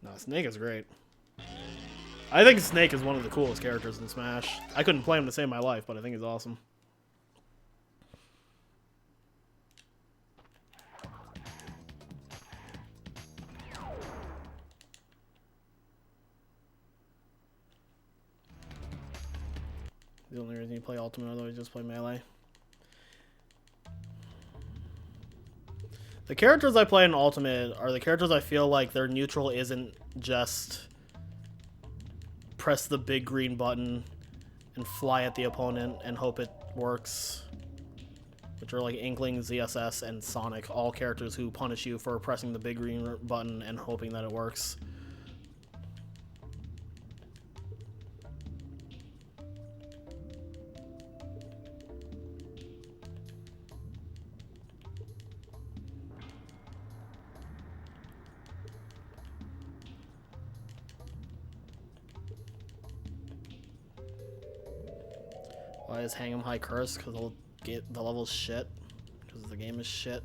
No, Snake is great. I think Snake is one of the coolest characters in Smash. I couldn't play him to save my life, but I think he's awesome. The only reason you play Ultimate, otherwise just play Melee. The characters I play in Ultimate are the characters I feel like their neutral isn't just press the big green button and fly at the opponent and hope it works. Which are like Inkling, ZSS, and Sonic, all characters who punish you for pressing the big green button and hoping that it works. Why is Hang 'em High cursed? Because the level's shit. Because the game is shit.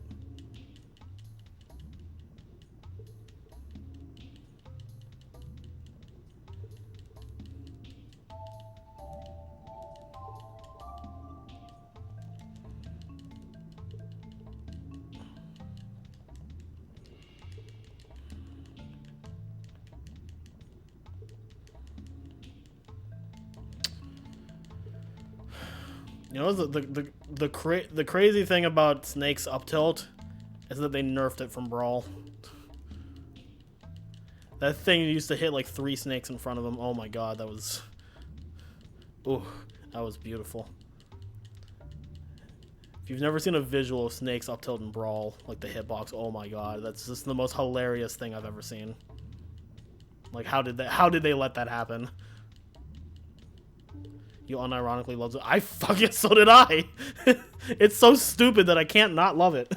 You know, the crazy thing about Snake's up tilt is that they nerfed it from Brawl. That thing used to hit like 3 snakes in front of him. Oh my god, that was... Ooh, that was beautiful. If you've never seen a visual of Snake's up tilt in Brawl, like the hitbox, oh my god, that's just the most hilarious thing I've ever seen. Like, how did they let that happen? You unironically love it. I fucking so did I. It's so stupid that I can't not love it.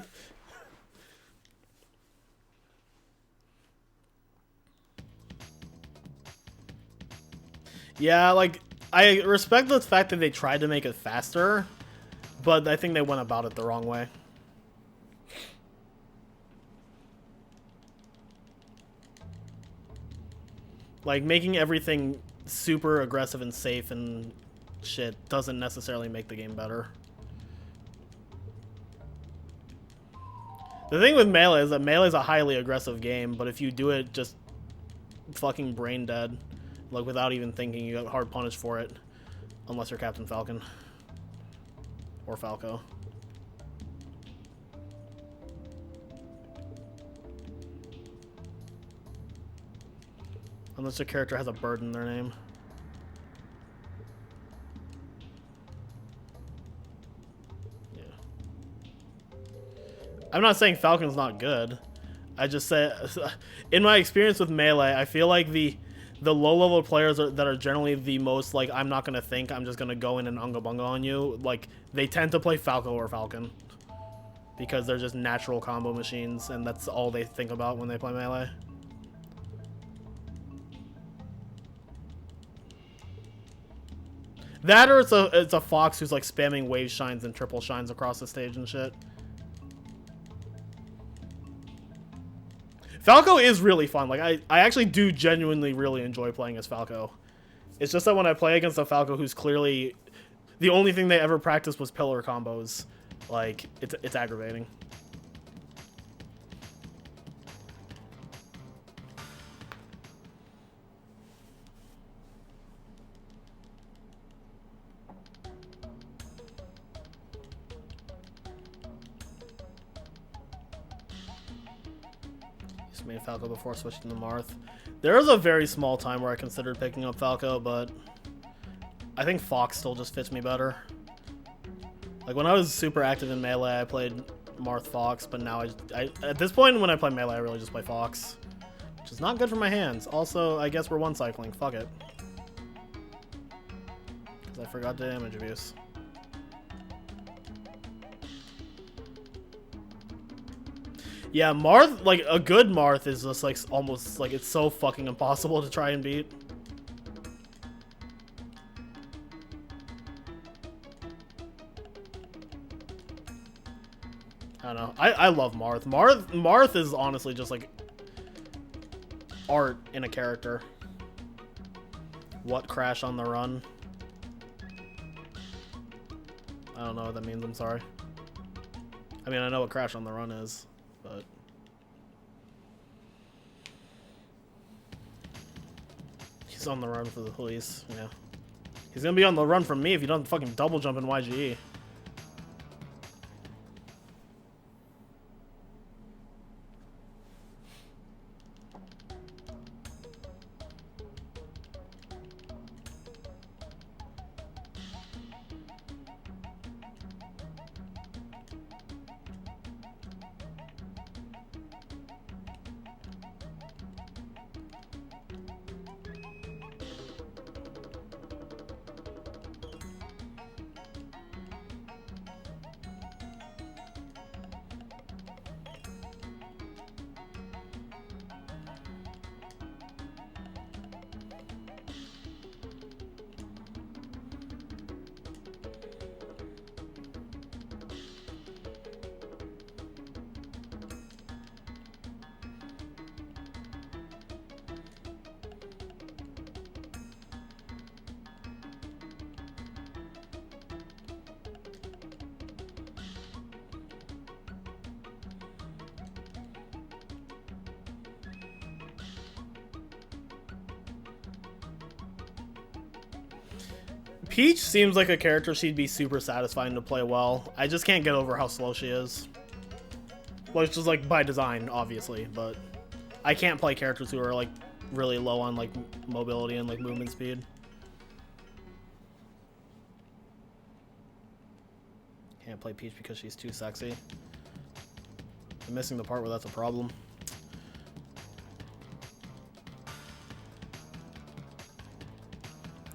Yeah, like I respect the fact that they tried to make it faster, but I think they went about it the wrong way. Like making everything super aggressive and safe and shit doesn't necessarily make the game better. The thing with Melee is that Melee is a highly aggressive game, but if you do it just fucking brain dead, like without even thinking, you get hard punished for it. Unless you're Captain Falcon. Or Falco. Unless your character has a bird in their name. I'm not saying Falcon's not good. I just say, in my experience with Melee, I feel like the low-level players that are generally the most, like, I'm not going to think, I'm just going to go in and unga-bunga on you, like, they tend to play Falco or Falcon. Because they're just natural combo machines, and that's all they think about when they play Melee. That or it's a Fox who's, like, spamming wave shines and triple shines across the stage and shit. Falco is really fun. Like, I actually do genuinely really enjoy playing as Falco. It's just that when I play against a Falco who's clearly... The only thing they ever practiced was pillar combos. Like, it's aggravating. Made Falco before switching to Marth. There was a very small time where I considered picking up Falco, but I think Fox still just fits me better. Like when I was super active in Melee, I played Marth Fox, but now I at this point when I play Melee, I really just play Fox, which is not good for my hands. Also, I guess we're one cycling. Fuck it, because I forgot the damage abuse. Yeah, Marth, like, a good Marth is just, like, almost, like, it's so fucking impossible to try and beat. I don't know. I love Marth. Marth is honestly just, like, art in a character. What crash on the run? I don't know what that means, I'm sorry. I mean, I know what crash on the run is, but... He's on the run for the police, yeah. He's gonna be on the run from me if he doesn't fucking double jump in YGE. Peach seems like a character she'd be super satisfying to play well. I just can't get over how slow she is. Well, it's just like by design, obviously, but I can't play characters who are like really low on like mobility and like movement speed. Can't play Peach because she's too sexy. I'm missing the part where that's a problem.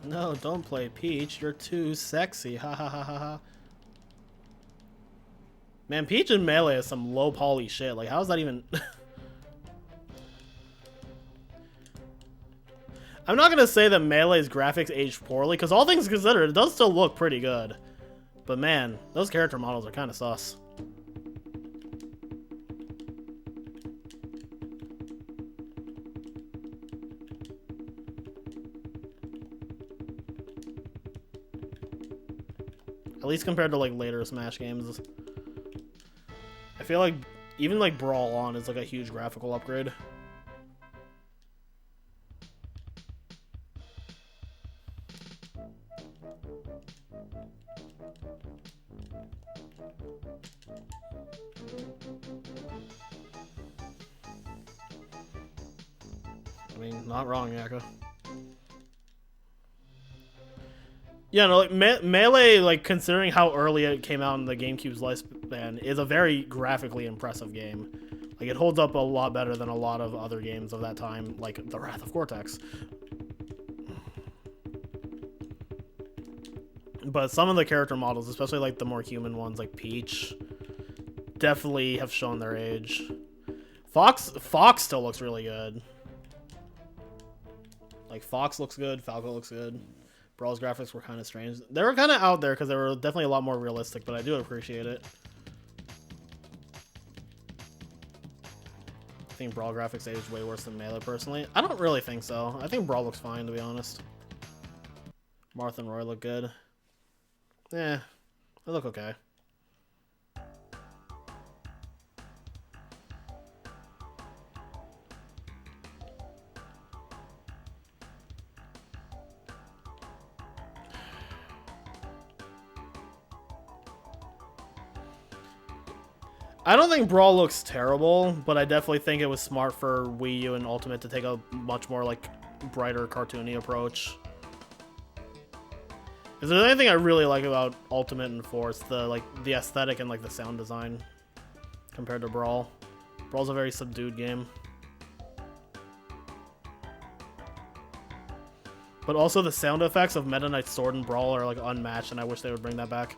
No, don't play Peach. You're too sexy. Ha ha ha ha ha. Man, Peach in Melee is some low poly shit. Like, how is that even... I'm not gonna say that Melee's graphics aged poorly, because all things considered, it does still look pretty good. But man, those character models are kind of sus. At least compared to like later Smash games. I feel like even like Brawl On is like a huge graphical upgrade. I mean, not wrong, Yaka. Yeah, no, like Melee, like considering how early it came out in the GameCube's lifespan, is a very graphically impressive game. Like it holds up a lot better than a lot of other games of that time, like The Wrath of Cortex. But some of the character models, especially like the more human ones, like Peach, definitely have shown their age. Fox still looks really good. Like Fox looks good, Falco looks good. Brawl's graphics were kind of strange. They were kind of out there because they were definitely a lot more realistic, but I do appreciate it. I think Brawl graphics aged way worse than Melee, personally. I don't really think so. I think Brawl looks fine, to be honest. Marth and Roy look good. Yeah, they look okay. I don't think Brawl looks terrible, but I definitely think it was smart for Wii U and Ultimate to take a much more like brighter, cartoony approach. If there's anything I really like about Ultimate and 4, it's the aesthetic and like the sound design compared to Brawl. Brawl's a very subdued game. But also the sound effects of Meta Knight's Sword and Brawl are like unmatched, and I wish they would bring that back.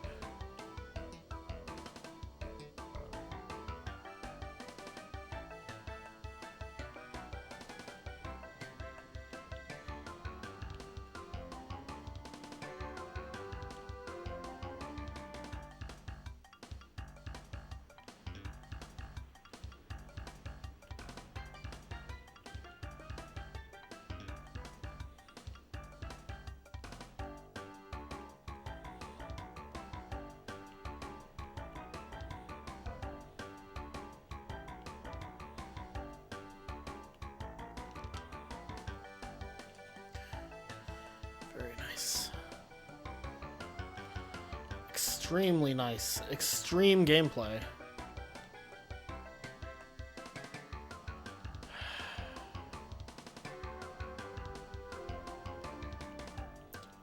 nice. Extremely nice. Extreme gameplay.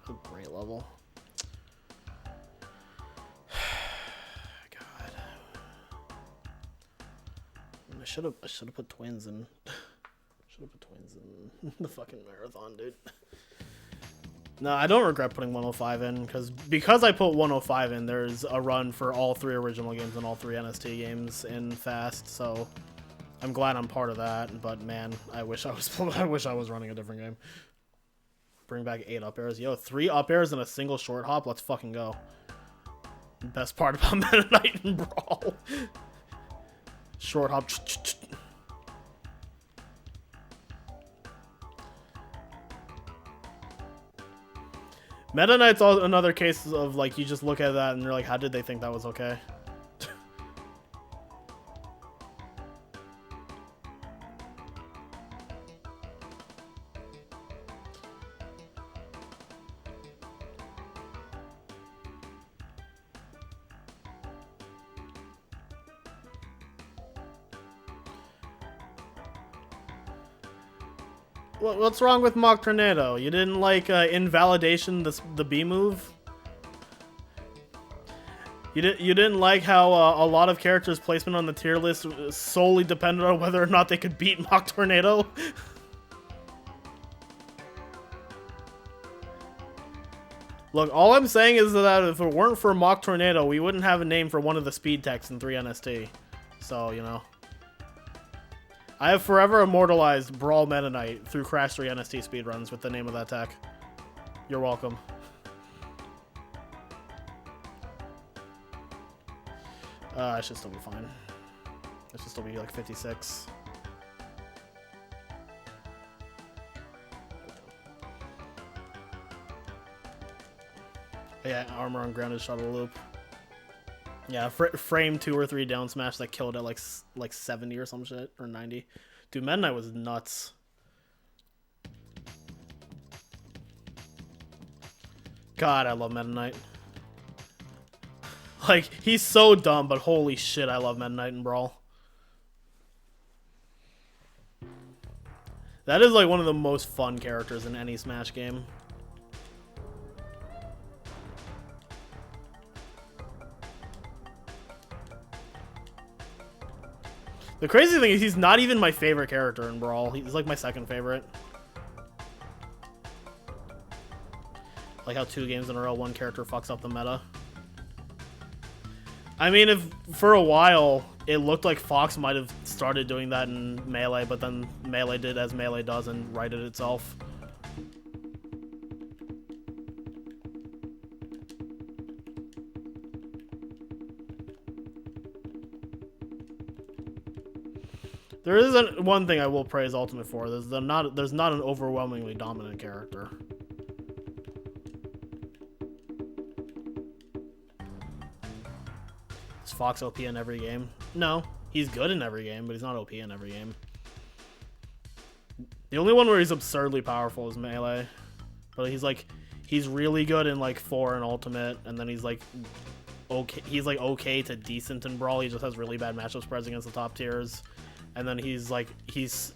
A great level. God. I should have put twins in. Should have put twins in the fucking marathon, dude. No, I don't regret putting 105 in, because I put 105 in, there's a run for all 3 original games and all 3 NST games in Fast, so I'm glad I'm part of that, but man, I wish I was running a different game. Bring back 8 up airs. Yo, 3 up airs and a single short hop, let's fucking go. Best part about Meta Knight and Brawl. Short hop. Meta Knight's another case of, like, you just look at that and you're like, how did they think that was okay? What's wrong with Mock Tornado? You didn't like Invalidation, the B move? You didn't like how a lot of characters' placement on the tier list solely depended on whether or not they could beat Mock Tornado? Look, all I'm saying is that if it weren't for Mock Tornado, we wouldn't have a name for one of the speed techs in 3 NST. So, you know. I have forever immortalized Brawl Meta Knight through Crash 3 NST speedruns with the name of that tech. You're welcome. I should still be fine. I should still be like 56. Yeah, armor on grounded shuttle loop. Yeah, frame 2 or 3 down smash that killed at like 70 or some shit, or 90. Dude, Meta Knight was nuts. God, I love Meta Knight. Like, he's so dumb, but holy shit, I love Meta Knight in Brawl. That is like one of the most fun characters in any Smash game. The crazy thing is he's not even my favorite character in Brawl. He's like my second favorite. Like how 2 games in a row, one character fucks up the meta. I mean, if for a while it looked like Fox might have started doing that in Melee, but then Melee did as Melee does and righted itself. There is one thing I will praise Ultimate for. There's not an overwhelmingly dominant character. Is Fox OP in every game? No. He's good in every game, but he's not OP in every game. The only one where he's absurdly powerful is Melee. But he's really good in like 4 and Ultimate, and then he's like okay to decent in Brawl. He just has really bad matchup spreads against the top tiers. And then he's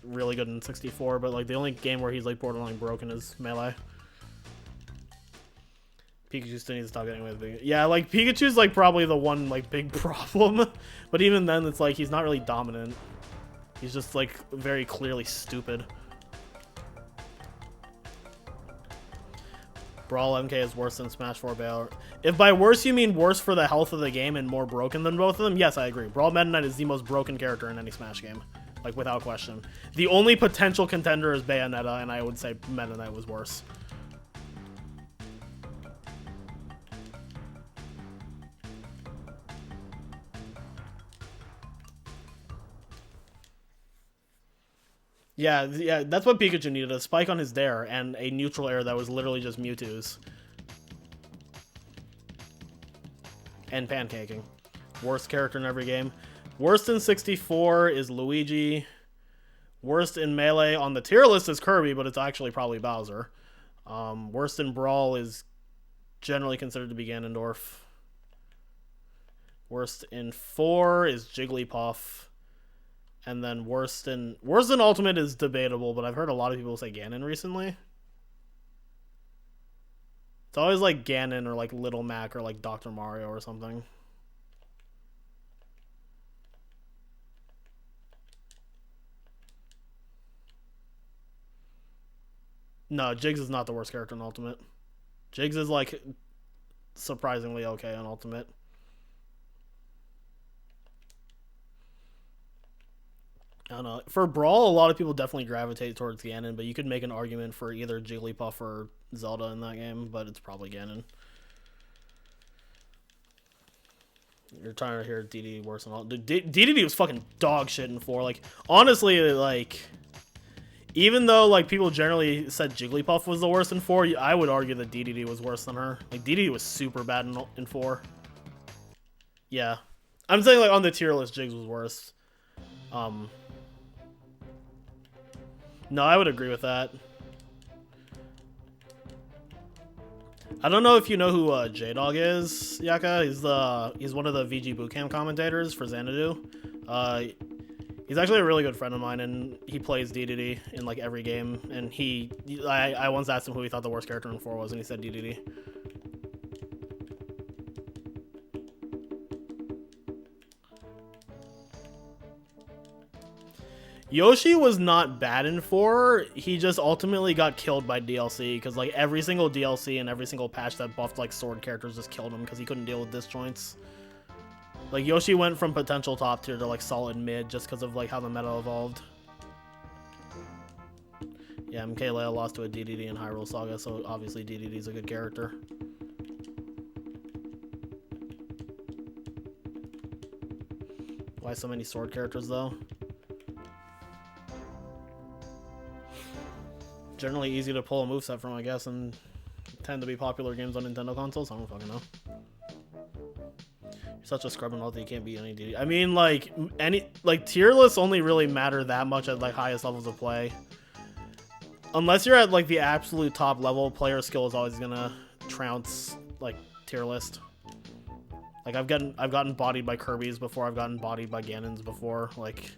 really good in 64, but like the only game where he's like borderline broken is Melee. Pikachu still needs to stop getting away with big. Yeah, like Pikachu's like probably the one like big problem, but even then it's like he's not really dominant. He's just like very clearly stupid. Brawl MK is worse than Smash 4 Baylor. If by worse you mean worse for the health of the game and more broken than both of them, yes, I agree. Brawl Meta Knight is the most broken character in any Smash game. Like, without question. The only potential contender is Bayonetta, and I would say Meta Knight was worse. Yeah, that's what Pikachu needed. A spike on his Dare and a neutral air that was literally just Mewtwo's. And pancaking. Worst character in every game. Worst in 64 is Luigi. Worst in Melee on the tier list is Kirby, but it's actually probably Bowser. Worst in Brawl is generally considered to be Ganondorf. Worst in 4 is Jigglypuff. And then worst in Ultimate is debatable, but I've heard a lot of people say Ganon recently. It's always like Ganon or like Little Mac or like Dr. Mario or something. No, Jiggs is not the worst character in Ultimate. Jiggs is like surprisingly okay on Ultimate. I don't know. For Brawl, a lot of people definitely gravitate towards Ganon, but you could make an argument for either Jigglypuff or Zelda in that game, but it's probably Ganon. You're trying to hear DDD worse than all. DDD was fucking dog shit in 4. Like, honestly, like, even though like people generally said Jigglypuff was the worst in 4, I would argue that DDD was worse than her. Like, DDD was super bad in 4. Yeah. I'm saying, like, on the tier list, Jiggs was worse. No, I would agree with that. I don't know if you know who J-Dog is, Yaka. He's one of the VG Bootcamp commentators for Xanadu. He's actually a really good friend of mine, and he plays DDD in like every game. And I once asked him who he thought the worst character in 4 was, and he said DDD. Yoshi was not bad in 4, he just ultimately got killed by DLC, because like every single DLC and every single patch that buffed like sword characters just killed him because he couldn't deal with disjoints. Like Yoshi went from potential top tier to like solid mid just because of like how the meta evolved. Yeah, MKLea lost to a DDD in Hyrule Saga, so obviously DDD's a good character. Why so many sword characters though? Generally easy to pull a moveset from, I guess, and tend to be popular games on Nintendo consoles. I don't fucking know. You're such a scrub and all that you can't beat any DD. I mean, like, tier lists only really matter that much at, like, highest levels of play. Unless you're at, like, the absolute top level, player skill is always gonna trounce, like, tier list. Like, I've gotten bodied by Kirby's before, I've gotten bodied by Ganon's before, like...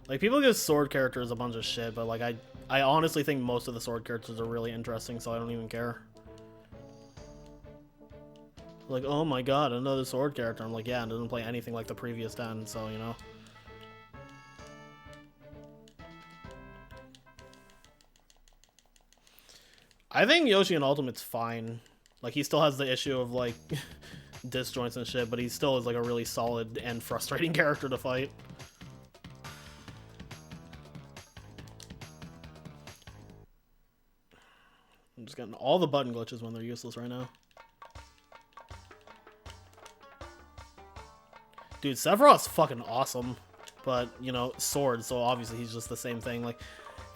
Like, people give sword characters a bunch of shit, but, like, I honestly think most of the sword characters are really interesting, so I don't even care. Like, oh my god, another sword character. I'm like, yeah, it doesn't play anything like the previous 10, so, you know. I think Yoshi in Ultimate's fine. Like, he still has the issue of, like, disjoints and shit, but he still is, like, a really solid and frustrating character to fight. I'm just getting all the button glitches when they're useless right now. Dude, Sephiroth's fucking awesome. But, you know, sword, so obviously he's just the same thing. Like,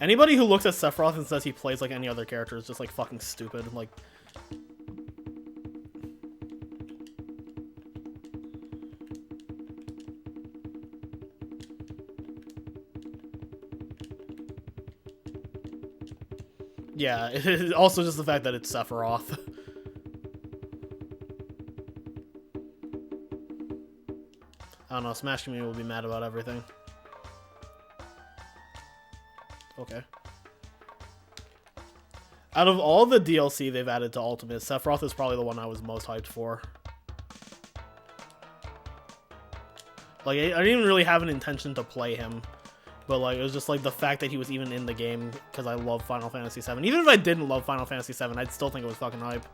anybody who looks at Sephiroth and says he plays like any other character is just, like, fucking stupid. Like... Yeah, it's also just the fact that it's Sephiroth. I don't know, Smash community will be mad about everything. Okay. Out of all the DLC they've added to Ultimate, Sephiroth is probably the one I was most hyped for. Like, I didn't even really have an intention to play him. But, like, it was just, like, the fact that he was even in the game because I love Final Fantasy VII. Even if I didn't love Final Fantasy VII, I'd still think it was fucking hype.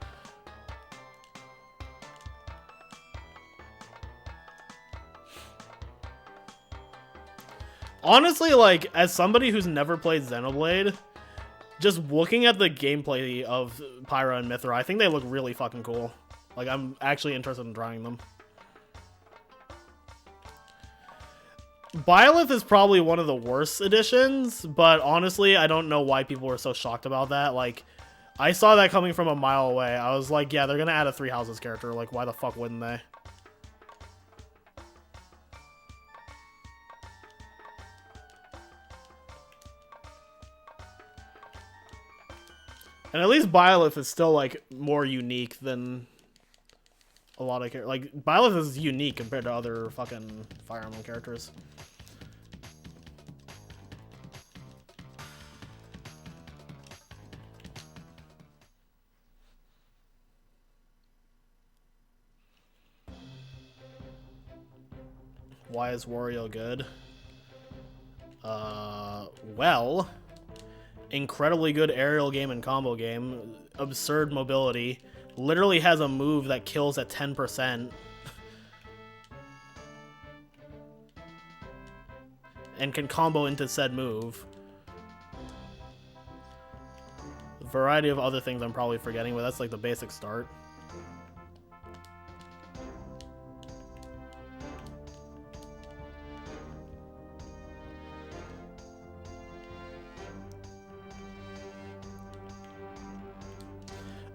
Honestly, like, as somebody who's never played Xenoblade, just looking at the gameplay of Pyra and Mythra, I think they look really fucking cool. Like, I'm actually interested in trying them. Byleth is probably one of the worst additions, but honestly, I don't know why people were so shocked about that. Like, I saw that coming from a mile away. I was like, yeah, they're gonna add a Three Houses character. Like, why the fuck wouldn't they? And at least Byleth is still, like, more unique than a lot of characters. Like, Byleth is unique compared to other fucking Fire Emblem characters. Why is Wario good? Well, incredibly good aerial game and combo game, absurd mobility, literally has a move that kills at 10%, and can combo into said move. A variety of other things I'm probably forgetting, but that's like the basic start.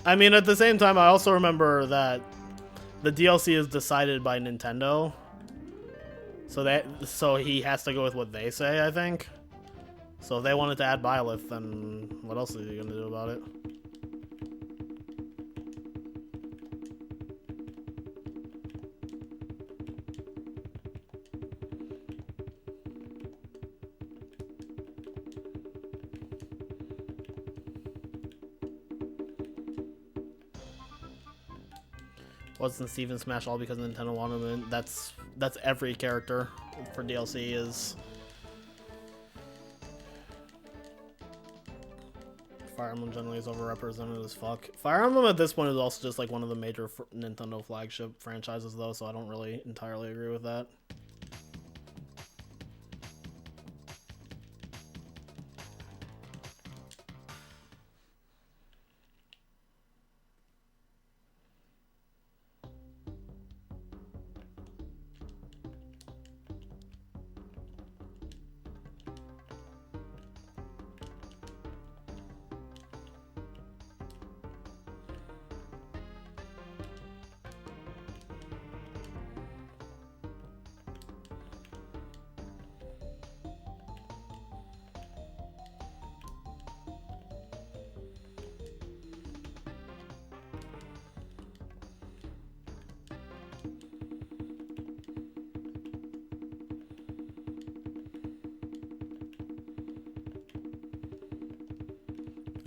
I mean, at the same time, I also remember that the DLC is decided by Nintendo, so he has to go with what they say, I think. So if they wanted to add Byleth, then what else are you gonna do about it? Wasn't Steven Smash all because Nintendo wanted him in? That's every character for DLC is. Fire Emblem generally is overrepresented as fuck. Fire Emblem at this point is also just like one of the major Nintendo flagship franchises though, so I don't really entirely agree with that.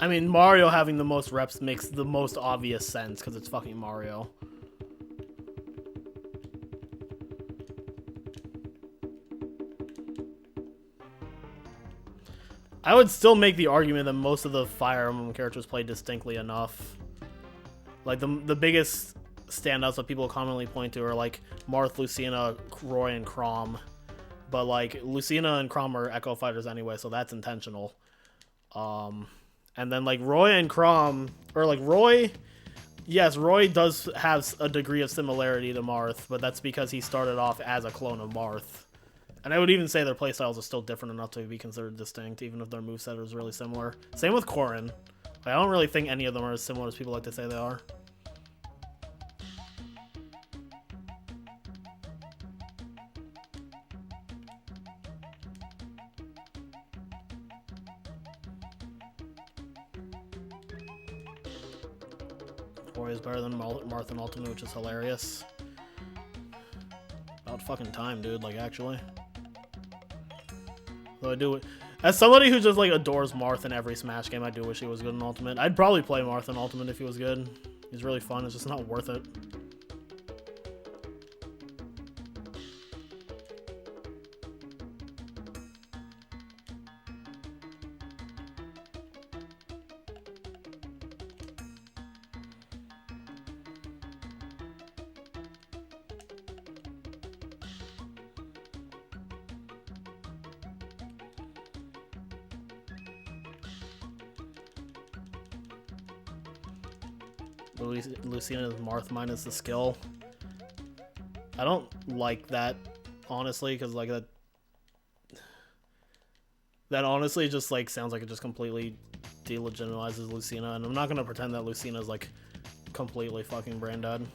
I mean, Mario having the most reps makes the most obvious sense because it's fucking Mario. I would still make the argument that most of the Fire Emblem characters play distinctly enough. Like, the biggest standouts that people commonly point to are, like, Marth, Lucina, Roy, and Chrom. But, like, Lucina and Chrom are Echo Fighters anyway, so that's intentional. And then, like, Roy and Chrom, or, like, Roy... Yes, Roy does have a degree of similarity to Marth, but that's because he started off as a clone of Marth. And I would even say their playstyles are still different enough to be considered distinct, even if their moveset is really similar. Same with Corrin. I don't really think any of them are as similar as people like to say they are. Roy is better than Marth in Ultimate, which is hilarious. About fucking time, dude, like, actually. Though I do... As somebody who just, like, adores Marth in every Smash game, I do wish he was good in Ultimate. I'd probably play Marth in Ultimate if he was good. He's really fun, it's just not worth it. Lucina's Marth minus the skill. I don't like that, honestly, because like that honestly just like sounds like it just completely delegitimizes Lucina, and I'm not gonna pretend that Lucina is like completely fucking brain dead.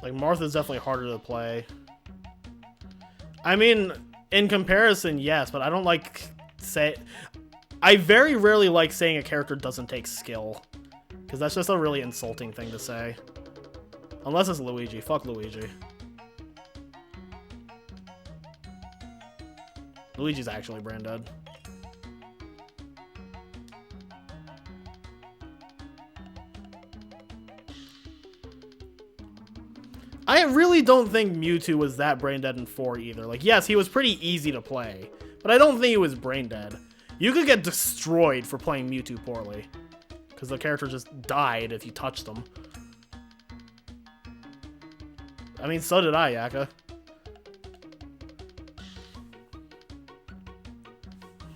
Like, Marth is definitely harder to play. I mean, in comparison, yes, but I don't like I very rarely like saying a character doesn't take skill. Because that's just a really insulting thing to say. Unless it's Luigi. Fuck Luigi. Luigi's actually brain dead. I really don't think Mewtwo was that brain dead in 4 either. Like, yes, he was pretty easy to play, but I don't think he was brain dead. You could get destroyed for playing Mewtwo poorly, because the character just died if you touched him. I mean, so did I, Yaka.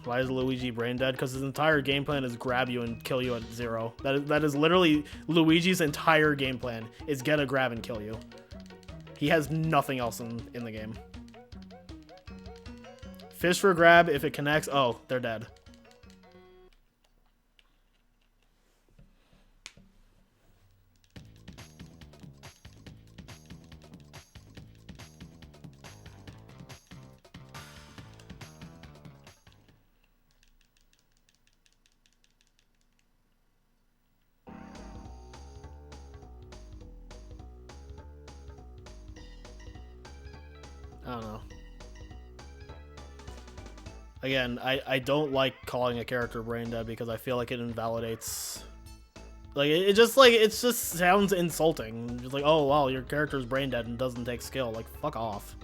Why is Luigi brain dead? Because his entire game plan is grab you and kill you at 0. That is literally Luigi's entire game plan, is get a grab and kill you. He has nothing else in the game. Fish for grab, if it connects, oh, they're dead. I don't know. Again, I don't like calling a character brain dead because I feel like it invalidates. Like it just sounds insulting. Just like, oh wow, your character's brain dead and doesn't take skill. Like, fuck off.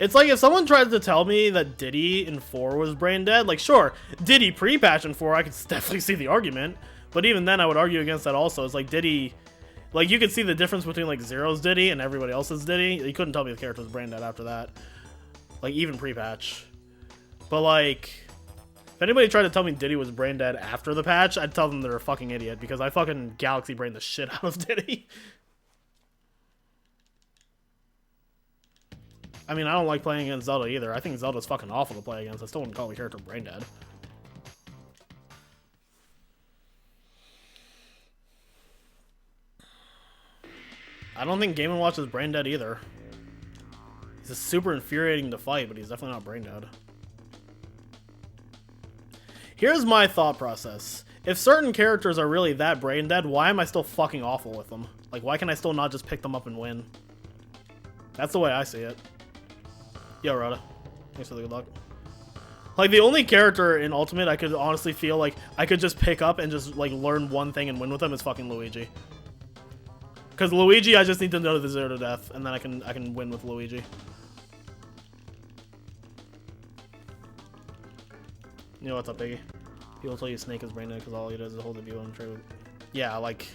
It's like if someone tried to tell me that Diddy in 4 was brain dead, like, sure, Diddy pre-patch in 4, I could definitely see the argument, but even then I would argue against that also. It's like Diddy, like, you could see the difference between, like, Zero's Diddy and everybody else's Diddy. You couldn't tell me the character was brain dead after that. Like, even pre-patch. But, like, if anybody tried to tell me Diddy was brain dead after the patch, I'd tell them they're a fucking idiot, because I fucking Galaxy brained the shit out of Diddy. I mean, I don't like playing against Zelda either. I think Zelda's fucking awful to play against. I still wouldn't call the character brain dead. I don't think Game & Watch is brain dead either. He's just super infuriating to fight, but he's definitely not brain dead. Here's my thought process. If certain characters are really that brain dead, why am I still fucking awful with them? Like, why can I still not just pick them up and win? That's the way I see it. Yo, Rhoda. Thanks for the good luck. Like, the only character in Ultimate I could honestly feel like I could just pick up and just, like, learn one thing and win with them is fucking Luigi. Because Luigi, I just need to know the 0 to death, and then I can win with Luigi. You know what's up, Biggie? People tell you Snake is brain dead because all he does is hold the view and try to... Yeah, like...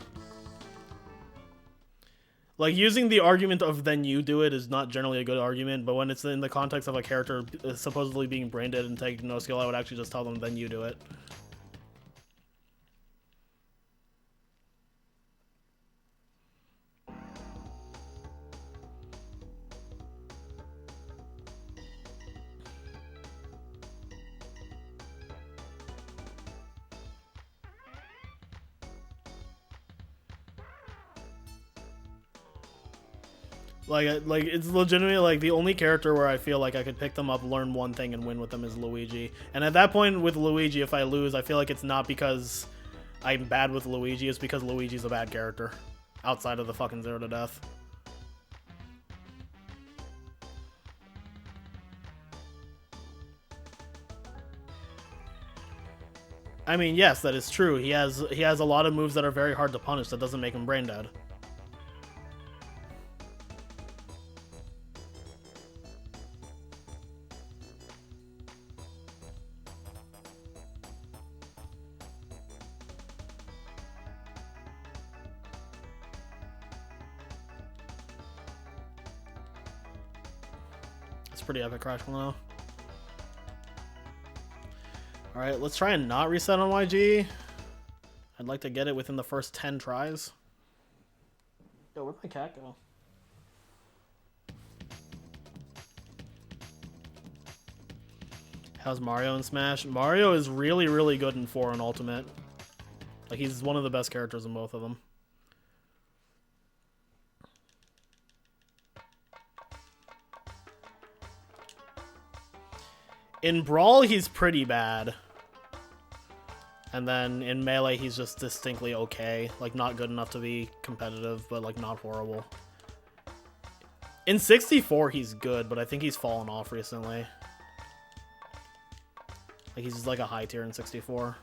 Like, using the argument of then you do it is not generally a good argument, but when it's in the context of a character supposedly being brain dead and taking no skill, I would actually just tell them then you do it. Like it's legitimately like the only character where I feel like I could pick them up, learn one thing, and win with them is Luigi. And at that point with Luigi, if I lose, I feel like it's not because I'm bad with Luigi, it's because Luigi's a bad character. Outside of the fucking 0 to death. I mean, yes, that is true. He has a lot of moves that are very hard to punish. That doesn't make him brain dead. Pretty epic crash now. Alright, let's try and not reset on YG. I'd like to get it within the first 10 tries. Yo, where'd my cat go? How's Mario in Smash? Mario is really, really good in 4 and Ultimate. Like, he's one of the best characters in both of them. In Brawl, he's pretty bad. And then in Melee, he's just distinctly okay. Like, not good enough to be competitive, but, like, not horrible. In 64, he's good, but I think he's fallen off recently. Like, he's just, like, a high tier in 64.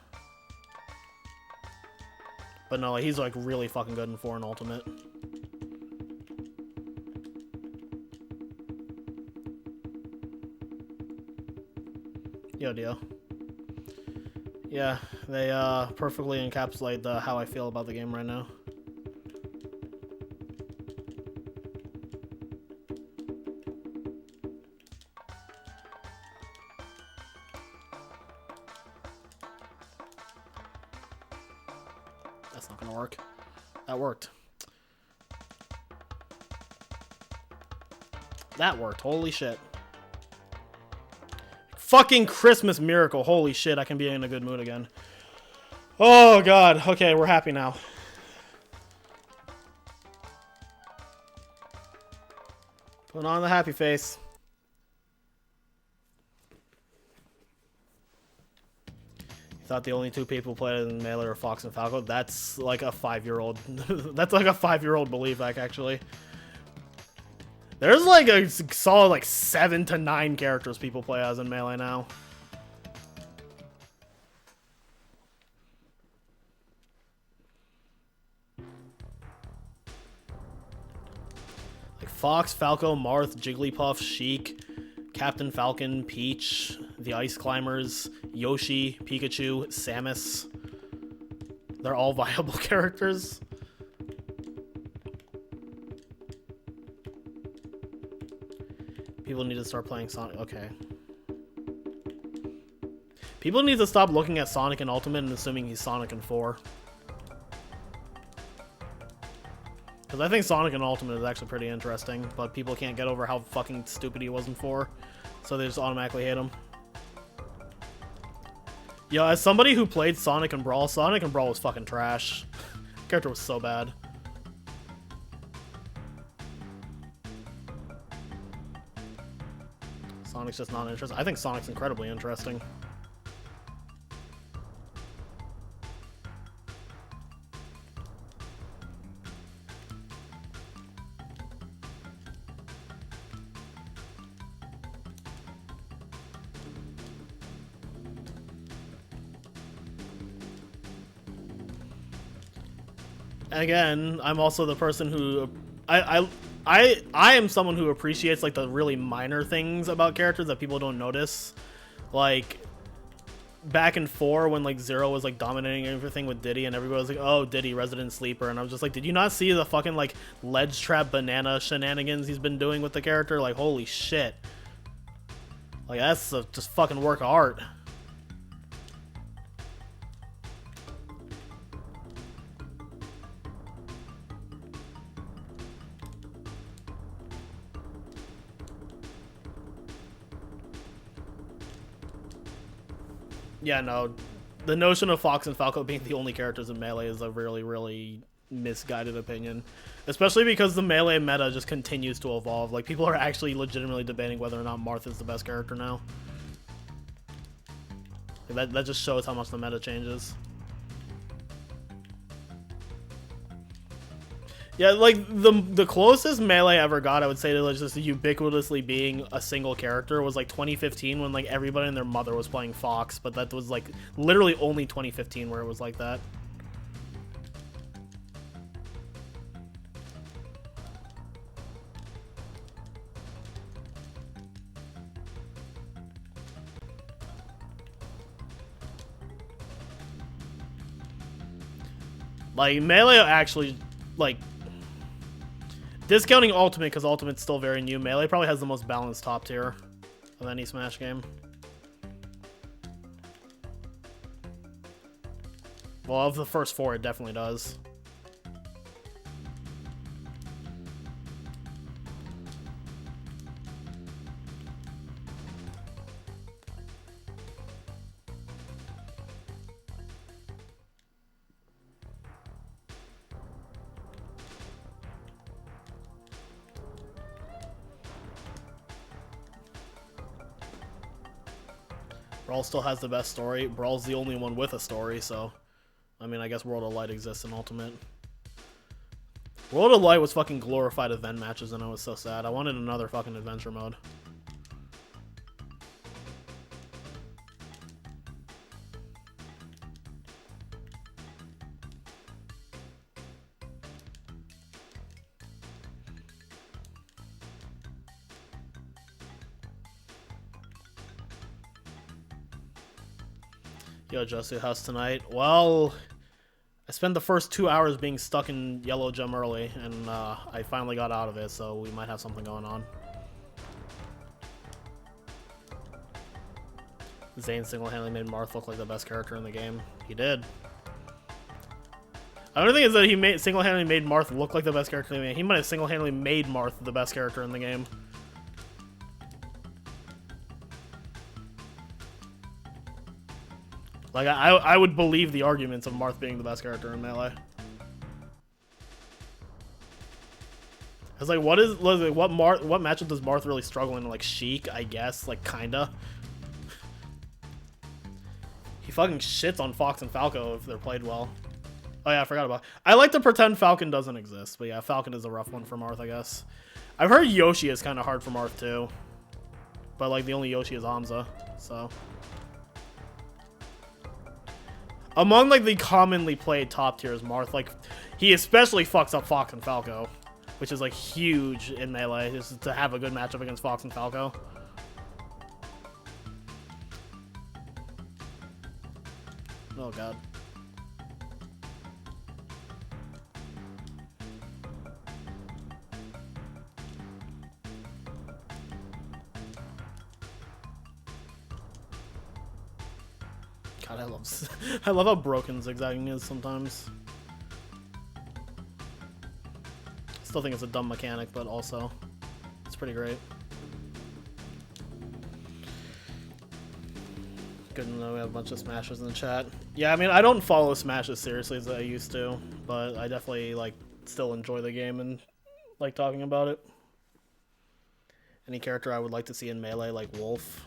But no, like, he's, like, really fucking good in 4 and Ultimate. Yo, Dio. Yeah, they perfectly encapsulate how I feel about the game right now. That's not gonna work. That worked. That worked. Holy shit. Fucking Christmas miracle. Holy shit, I can be in a good mood again. Oh, God. Okay, we're happy now. Put on the happy face. You thought the only 2 people played in Melee were Fox and Falco? That's like a 5-year-old. That's like a 5-year-old belief, actually. There's like a solid like 7 to 9 characters people play as in Melee now. Like Fox, Falco, Marth, Jigglypuff, Sheik, Captain Falcon, Peach, the Ice Climbers, Yoshi, Pikachu, Samus. They're all viable characters. People need to start playing Sonic. Okay. People need to stop looking at Sonic in Ultimate and assuming he's Sonic in 4. Because I think Sonic in Ultimate is actually pretty interesting, but people can't get over how fucking stupid he was in 4, so they just automatically hate him. Yo, as somebody who played Sonic and Brawl was fucking trash. The character was so bad. Sonic's just not interesting. I think Sonic's incredibly interesting. Again, I'm also the person who I am someone who appreciates like the really minor things about characters that people don't notice. Like back in 4 when like Zero was like dominating everything with Diddy and everybody was like, oh, Diddy, Resident Sleeper, and I was just like, did you not see the fucking like ledge trap banana shenanigans he's been doing with the character? Like, holy shit. Like that's a just fucking work of art. Yeah, no, the notion of Fox and Falco being the only characters in Melee is a really, really misguided opinion. Especially because the Melee meta just continues to evolve. Like, people are actually legitimately debating whether or not Marth is the best character now. That just shows how much the meta changes. Yeah, like, the closest Melee ever got, I would say, to just ubiquitously being a single character was, like, 2015 when, like, everybody and their mother was playing Fox, but that was, like, literally only 2015 where it was like that. Like, Melee actually, like... Discounting Ultimate, because Ultimate's still very new, Melee probably has the most balanced top tier of any Smash game. Well, of the first 4, it definitely does. Brawl still has the best story. Brawl's the only one with a story, so... I mean, I guess World of Light exists in Ultimate. World of Light was fucking glorified event matches, and it was so sad. I wanted another fucking adventure mode. Yo, Josu, how's tonight? Well, I spent the first 2 hours being stuck in Yellow Gem early, and I finally got out of it, so we might have something going on. Zane single-handedly made Marth look like the best character in the game. He did. I don't think it's that he single-handedly made Marth look like the best character in the game. He might have single-handedly made Marth the best character in the game. Like, I would believe the arguments of Marth being the best character in Melee. It's like, what matchup does Marth really struggle in? Like, Sheik, I guess, like, kinda. He fucking shits on Fox and Falco if they're played well. Oh yeah, I forgot about it. I like to pretend Falcon doesn't exist, but yeah, Falcon is a rough one for Marth, I guess. I've heard Yoshi is kind of hard for Marth too. But like, the only Yoshi is Hamza, so... Among, like, the commonly played top tiers, Marth, like, he especially fucks up Fox and Falco, which is, like, huge in Melee, just to have a good matchup against Fox and Falco. Oh, God. God, I love how broken zigzagging is sometimes. Still think it's a dumb mechanic, but also it's pretty great. Good to know we have a bunch of Smashers in the chat. Yeah, I mean, I don't follow Smash as seriously as I used to, but I definitely, like, still enjoy the game and like talking about it. Any character I would like to see in Melee, like Wolf?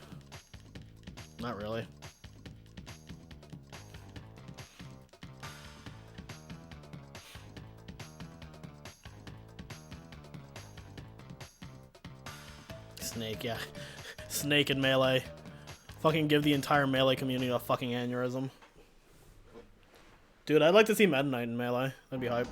Not really. Snake, yeah. Snake in Melee. Fucking give the entire Melee community a fucking aneurysm. Dude, I'd like to see Meta Knight in Melee. That'd be hype.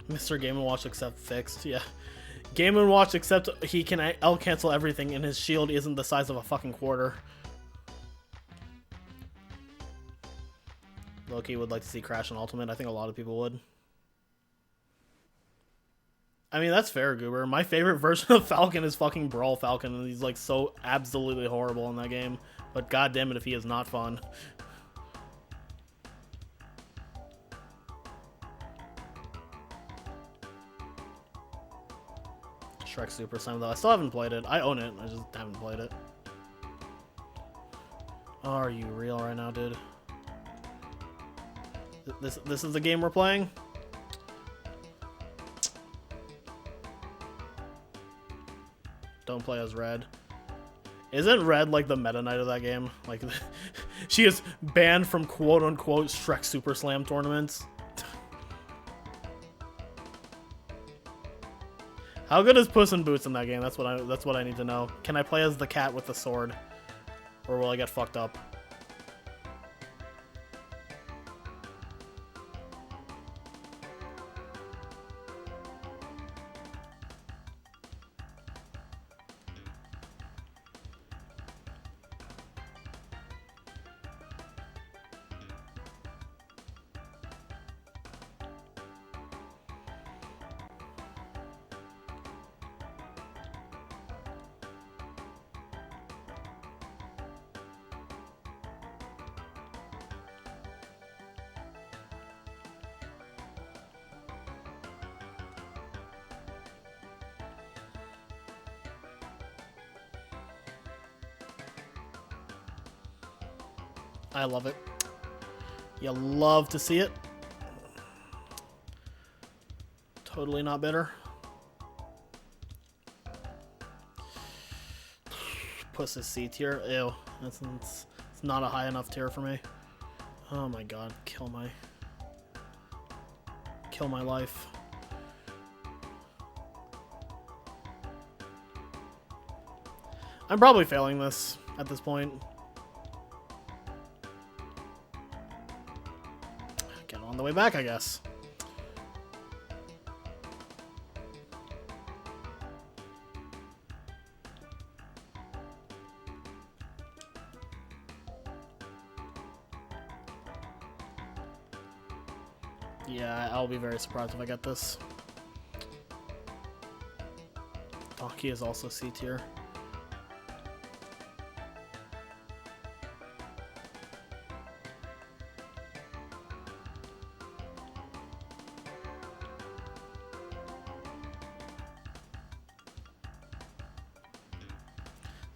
Mr. Game & Watch except fixed, yeah. Game & Watch except he can L-cancel everything and his shield isn't the size of a fucking quarter. Loki would like to see Crash in Ultimate. I think a lot of people would. I mean, that's fair, Goober. My favorite version of Falcon is fucking Brawl Falcon, and he's like so absolutely horrible in that game. But goddammit if he is not fun. Shrek Super Slam, though. I still haven't played it. I own it. I just haven't played it. Oh, are you real right now, dude? This is the game we're playing? Don't play as Red. Isn't Red like the Meta Knight of that game? Like, she is banned from quote-unquote Shrek Super Slam tournaments. How good is Puss in Boots in that game? That's what I need to know. Can I play as the cat with the sword? Or will I get fucked up? I love it. You love to see it. Totally not bitter. Puss is C tier. Ew. It's not a high enough tier for me. Oh my god. Kill my life. I'm probably failing this at this point. Get on the way back, I guess. Yeah, I'll be very surprised if I get this. Donkey is also C tier.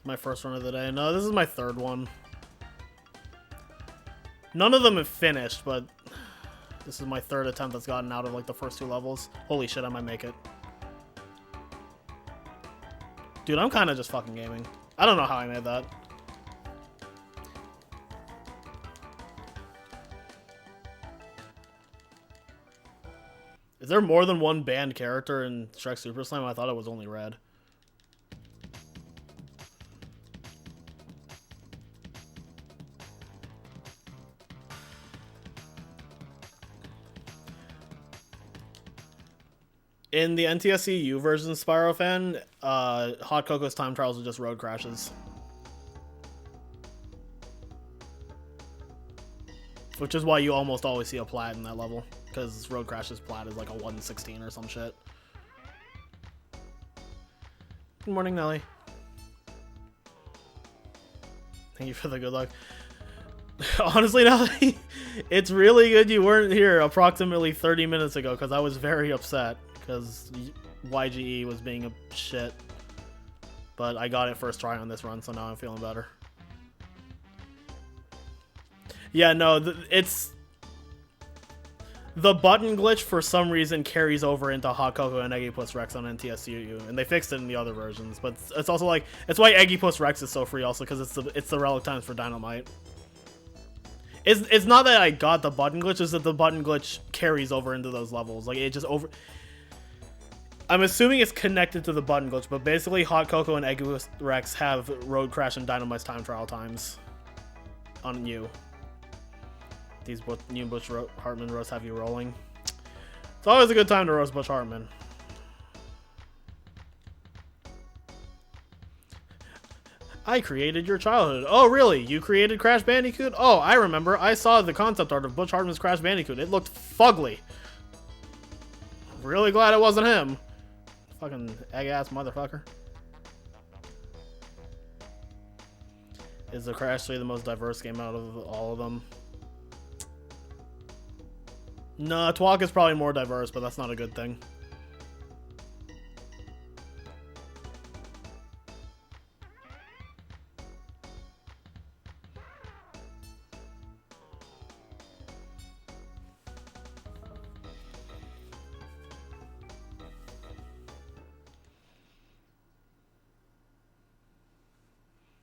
My first run of the day. No, this is my third one. None of them have finished, but this is my third attempt that's gotten out of like the first 2 levels. Holy shit, I might make it. Dude, I'm kind of just fucking gaming. I don't know how I made that. Is there more than one banned character in Shrek Super Slam? I thought it was only Red. In the NTSC U version of Spyro Fan, Hot Cocoa's time trials are just road crashes. Which is why you almost always see a plat in that level. Because road crashes plat is like a 1/16 or some shit. Good morning, Nelly. Thank you for the good luck. Honestly, Nelly, it's really good you weren't here approximately 30 minutes ago because I was very upset. Because YGE was being a shit. But I got it first try on this run, so now I'm feeling better. Yeah, no, it's... The button glitch, for some reason, carries over into Hot Cocoa and Eggiepuss Rex on NTSU, and they fixed it in the other versions. But it's also like... It's why Eggiepuss Rex is so free also, because it's the relic times for Dynamite. It's not that I got the button glitch, it's that the button glitch carries over into those levels. Like, it just over... I'm assuming it's connected to the button glitch, but basically Hot Cocoa and Eggiepuss Rex have Road Crash and Dynamite's time trial times on you. These new and Butch Hartman roasts have you rolling. It's always a good time to roast Butch Hartman. I created your childhood. Oh, really? You created Crash Bandicoot? Oh, I remember. I saw the concept art of Butch Hartman's Crash Bandicoot. It looked fugly. Really glad it wasn't him. Fucking egg-ass motherfucker. Is the Crash 3 the most diverse game out of all of them? No, Twalk is probably more diverse, but that's not a good thing.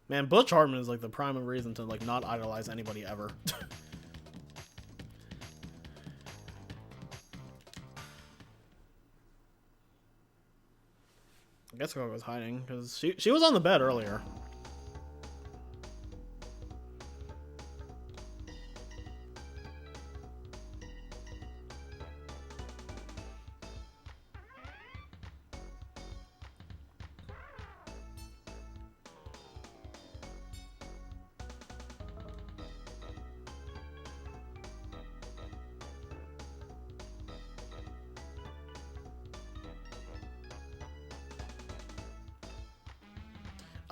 Man, Butch Hartman is like the prime reason to like not idolize anybody ever. I guess Coco was hiding because she was on the bed earlier.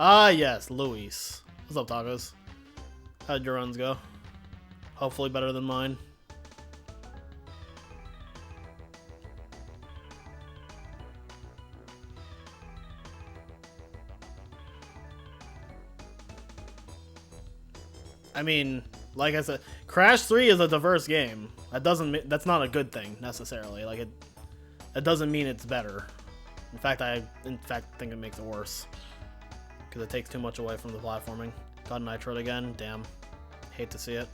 Ah, yes, Luis. What's up, tacos? How'd your runs go? Hopefully better than mine. I mean, Like I said, Crash 3 is a diverse game. That's not a good thing necessarily. Like it doesn't mean it's better. In fact, I think it makes it worse because it takes too much away from the platforming. Got nitroed again. Damn, hate to see it.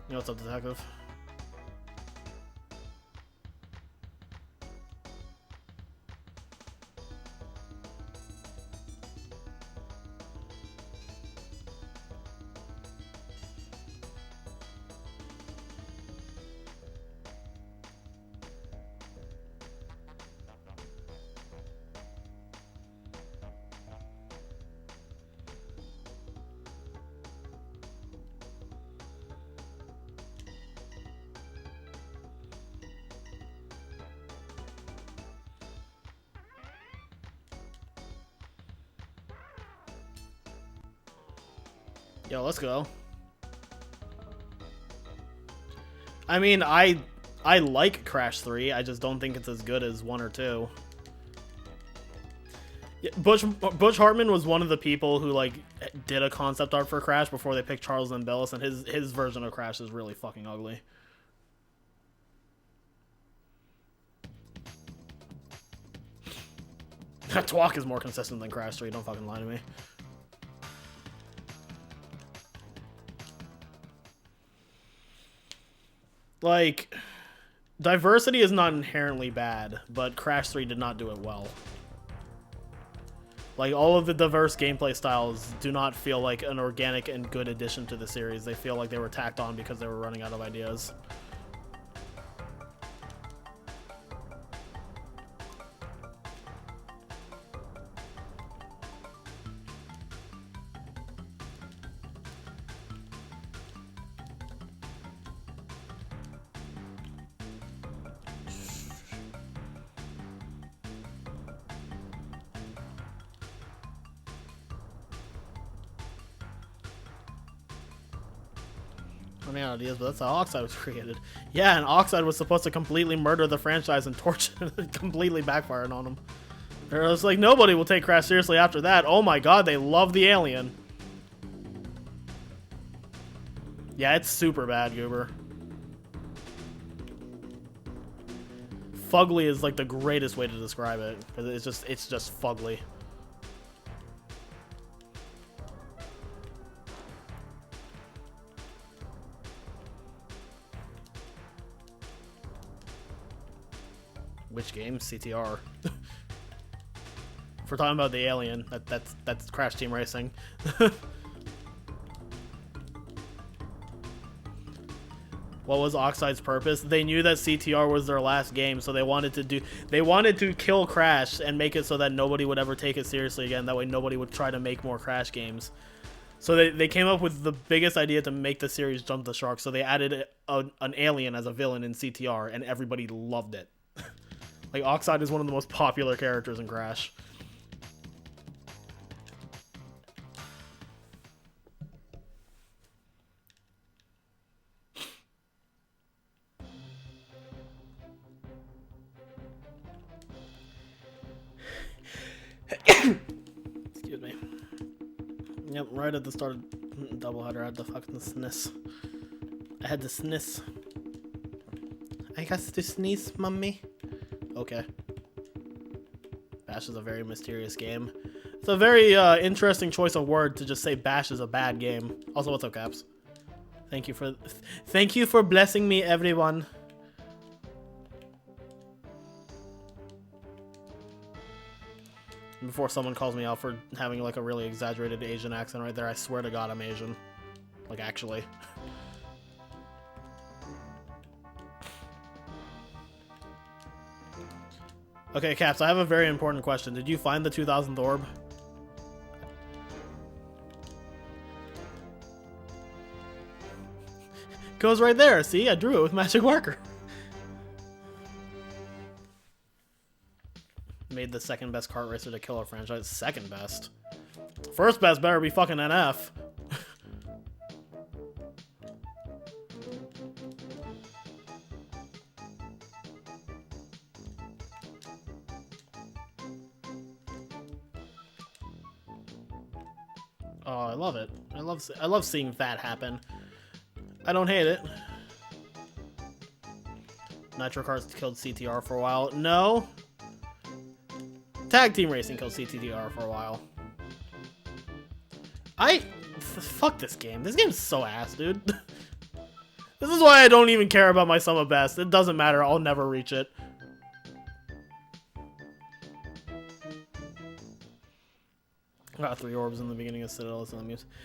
You know what's up, detective? Yo, let's go. I mean, I like Crash 3. I just don't think it's as good as 1 or 2. Yeah, Butch Hartman was one of the people who like did a concept art for Crash before they picked Charles Zambellis, and his version of Crash is really fucking ugly. Twalk is more consistent than Crash 3. Don't fucking lie to me. Like, diversity is not inherently bad, but Crash 3 did not do it well. Like, all of the diverse gameplay styles do not feel like an organic and good addition to the series. They feel like they were tacked on because they were running out of ideas. Running out of ideas, but that's how Oxide was created. Yeah, and Oxide was supposed to completely murder the franchise and torch it, completely backfired on them. It was like, nobody will take Crash seriously after that. Oh my god, they love the alien. Yeah, it's super bad, Goober. Fugly is like the greatest way to describe it, because it's just fugly. Which game? CTR. If we're talking about the alien, that's Crash Team Racing. What was Oxide's purpose? They knew that CTR was their last game, so they wanted to kill Crash and make it so that nobody would ever take it seriously again. That way nobody would try to make more Crash games. So they came up with the biggest idea to make the series jump the shark. So they added an alien as a villain in CTR, and everybody loved it. Like, Oxide is one of the most popular characters in Crash. Excuse me. Yep, right at the start of Doubleheader, I had to fucking sniss. I had to sniss. I got to sneeze, mummy. Okay. Bash is a very mysterious game. It's a very interesting choice of word to just say Bash is a bad game. Also, what's up, Caps? Thank you for blessing me, everyone. Before someone calls me out for having like a really exaggerated Asian accent right there, I swear to God I'm Asian. Like, actually. Okay, Caps, I have a very important question. Did you find the 2000th orb? Goes right there. See, I drew it with magic marker. Made the second best kart racer to kill a franchise. Second best. First best better be fucking NF. Oh, I love it. I love seeing that happen. I don't hate it. Nitro Cars killed CTR for a while. No. Tag Team Racing killed CTR for a while. Fuck this game. This game's so ass, dude. This is why I don't even care about my sum of best. It doesn't matter. I'll never reach it. Got 3 orbs in the beginning of Citadel.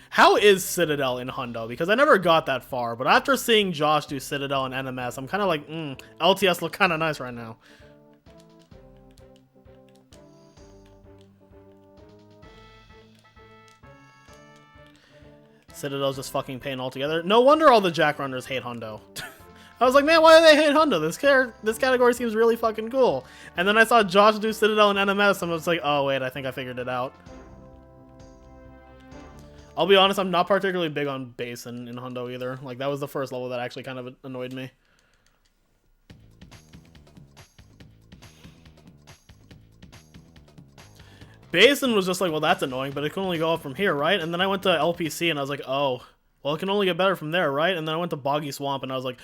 How is Citadel in Hundo? Because I never got that far, but after seeing Josh do Citadel and NMS, I'm kind of like, LTS look kind of nice right now. Citadel's just fucking pain altogether. No wonder all the Jack Runners hate Hundo. I was like, man, why do they hate Hundo? This category seems really fucking cool. And then I saw Josh do Citadel and NMS, and I was like, oh wait, I think I figured it out. I'll be honest, I'm not particularly big on base in Hundo either. Like, that was the first level that actually kind of annoyed me. Basin was just like, well, that's annoying, but it can only go up from here, right? And then I went to LPC, and I was like, oh, well, it can only get better from there, right? And then I went to Boggy Swamp, and I was like,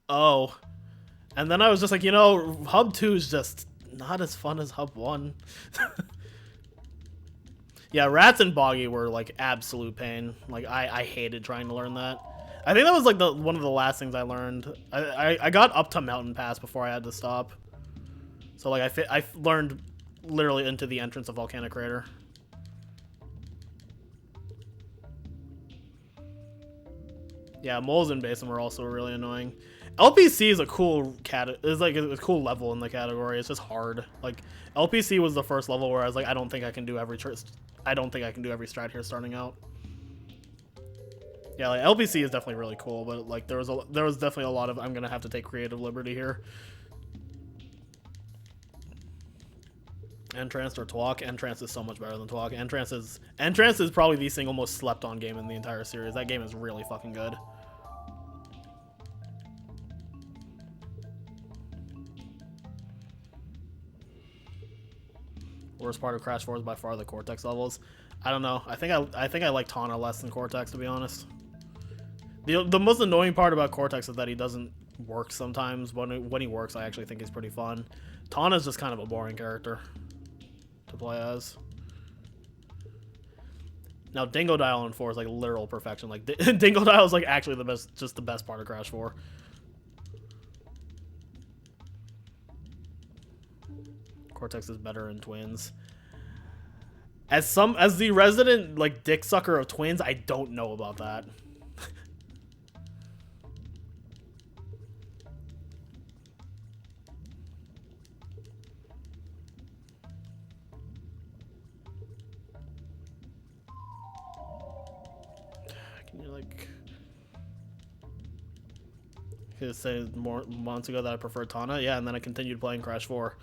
oh. And then I was just like, you know, Hub 2 is just not as fun as Hub 1. Yeah, Rats and Boggy were, like, absolute pain. Like, I hated trying to learn that. I think that was, like, one of the last things I learned. I got up to Mountain Pass before I had to stop. So, like, I learned literally into the entrance of Volcanic Crater. Yeah, moles in Basin were also really annoying. LPC is a cool a cool level in the category. It's just hard. Like, LPC was the first level where I was like, I don't think I can do every strat here starting out. Yeah, like LPC is definitely really cool, but like there was definitely a lot of I'm gonna have to take creative liberty here. Entrance or Twalk? Entrance is so much better than Twalk. Entrance is probably the single most slept on game in the entire series. That game is really fucking good. Worst part of Crash 4 is by far the Cortex levels. I don't know. I think I like Tana less than Cortex, to be honest. The most annoying part about Cortex is that he doesn't work sometimes. When he works, I actually think he's pretty fun. Tana's just kind of a boring character to play as. Now, Dingo Dial in 4 is like literal perfection. Like Dingo Dial is like actually the best part of Crash 4. Cortex is better in Twins. As the resident like dick sucker of Twins, I don't know about that. Can you like say more months ago that I preferred Tana? Yeah, and then I continued playing Crash 4.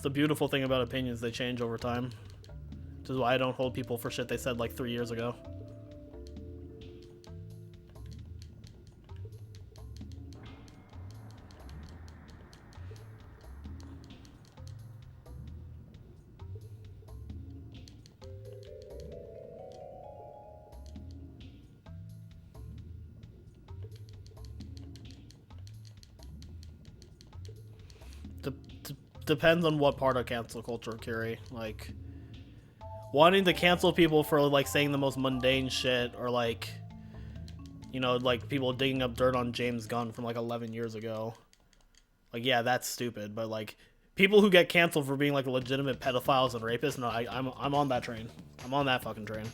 The beautiful thing about opinions, they change over time, which is why I don't hold people for shit they said like 3 years ago. Depends on what part of cancel culture, Curie. Like, wanting to cancel people for like saying the most mundane shit, or like, you know, like people digging up dirt on James Gunn from like 11 years ago. Like, yeah, that's stupid. But like, people who get canceled for being like legitimate pedophiles and rapists, no, I'm on that train. I'm on that fucking train.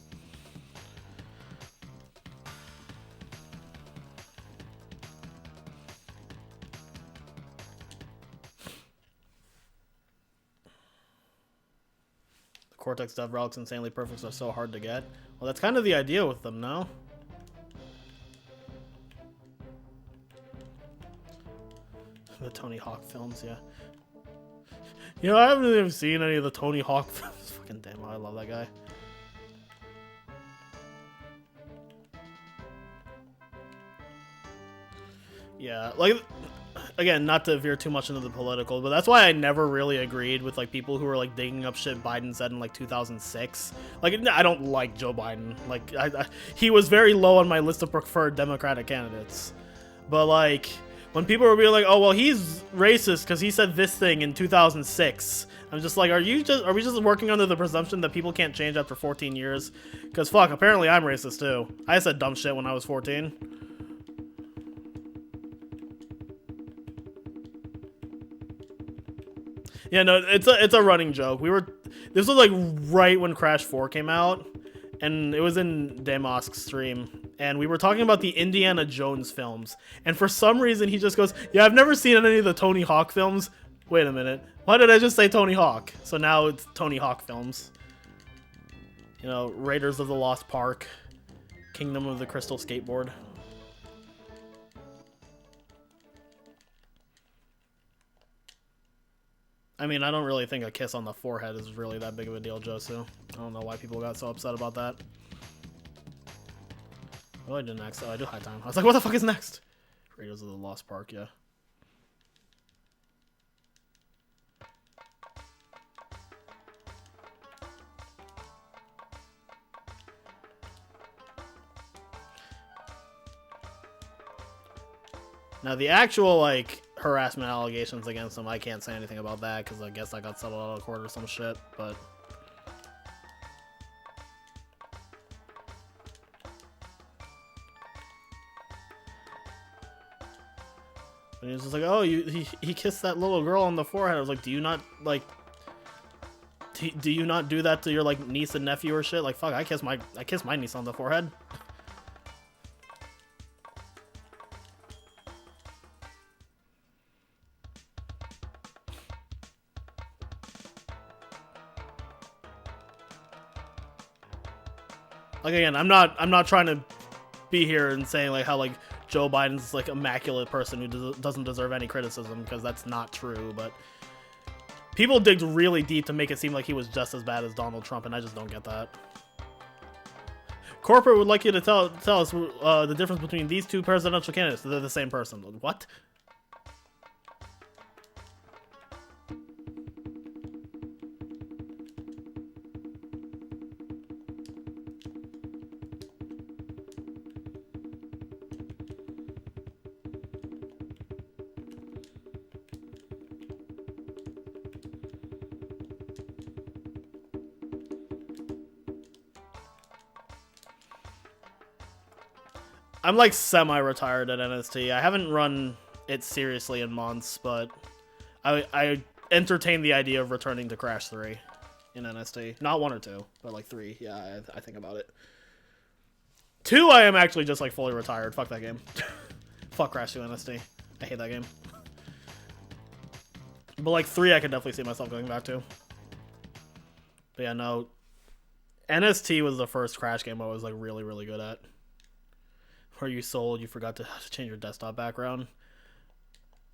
Cortex Dev Relics Insanely Perfects are so hard to get. Well, that's kind of the idea with them, no? The Tony Hawk films, yeah. You know, I haven't even seen any of the Tony Hawk films. Fucking damn, I love that guy. Yeah, like, again, not to veer too much into the political, but that's why I never really agreed with like people who were like digging up shit Biden said in like 2006. Like, I don't like Joe Biden. Like, he was very low on my list of preferred Democratic candidates. But like, when people were being like, "Oh well, he's racist because he said this thing in 2006," I'm just like, are we just working under the presumption that people can't change after 14 years? Because fuck, apparently I'm racist too. I said dumb shit when I was 14. Yeah, no, it's a running joke. This was like right when Crash 4 came out, and it was in Damosk's stream, and we were talking about the Indiana Jones films, and for some reason he just goes, "Yeah, I've never seen any of the Tony Hawk films." Wait a minute, why did I just say Tony Hawk? So now it's Tony Hawk films. You know, Raiders of the Lost Park, Kingdom of the Crystal Skateboard. I mean, I don't really think a kiss on the forehead is really that big of a deal, Josu. I don't know why people got so upset about that. What do I do next? Oh, I do High Time. I was like, what the fuck is next? Raiders of the Lost Park, yeah. Now, the actual, like, harassment allegations against him, I can't say anything about that, because I guess I got settled out of court or some shit, but... And he was just like, oh, he kissed that little girl on the forehead. I was like, do you not, like... Do you not do that to your, like, niece and nephew or shit? Like, fuck, I kissed my niece on the forehead. Like, again, I'm not trying to be here and saying like how like Joe Biden's like immaculate person who doesn't deserve any criticism, because that's not true. But people digged really deep to make it seem like he was just as bad as Donald Trump, and I just don't get that. Corporate would like you to tell us the difference between these two presidential candidates. They're the same person. What? I'm like semi-retired at NST. I haven't run it seriously in months, but I entertain the idea of returning to Crash 3 in NST. Not 1 or 2, but like 3. Yeah, I think about it. 2, I am actually just like fully retired. Fuck that game. Fuck Crash 2 NST. I hate that game. But like 3, I could definitely see myself going back to. But yeah, no. NST was the first Crash game I was like really, really good at. Where you sold, you forgot to change your desktop background.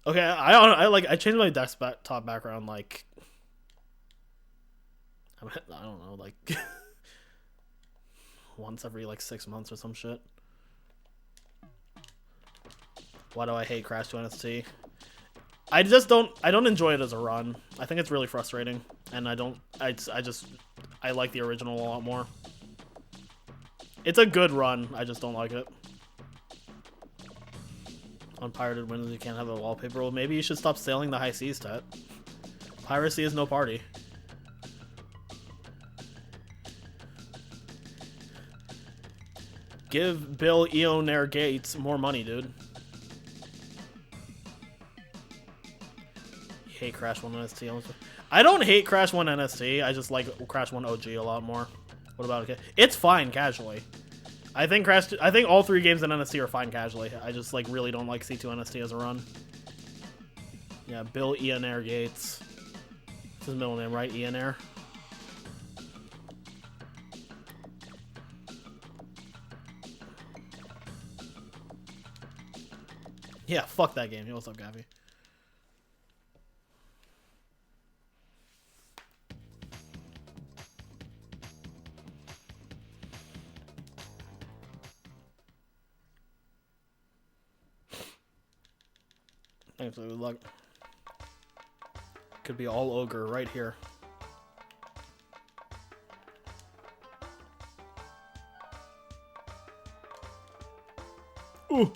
Okay, I changed my desktop background like I don't know, like once every like 6 months or some shit. Why do I hate Crash 2 NST? I don't enjoy it as a run. I think it's really frustrating, and I like the original a lot more. It's a good run, I just don't like it. On pirated Windows, you can't have a wallpaper. Well, maybe you should stop sailing the high seas, Tet. Piracy is no party. Give Bill Eonair Gates more money, dude. You hate Crash 1 NST. I don't hate Crash 1 NST. I just like Crash 1 OG a lot more. What about it? It's fine casually. I think all 3 games in NST are fine casually. I just like really don't like C2 NST as a run. Yeah, Bill Eonair Gates. That's his middle name, right? Eonair. Yeah, fuck that game. Hey, what's up, Gavi? Actually, good luck. Could be all ogre right here. Ooh.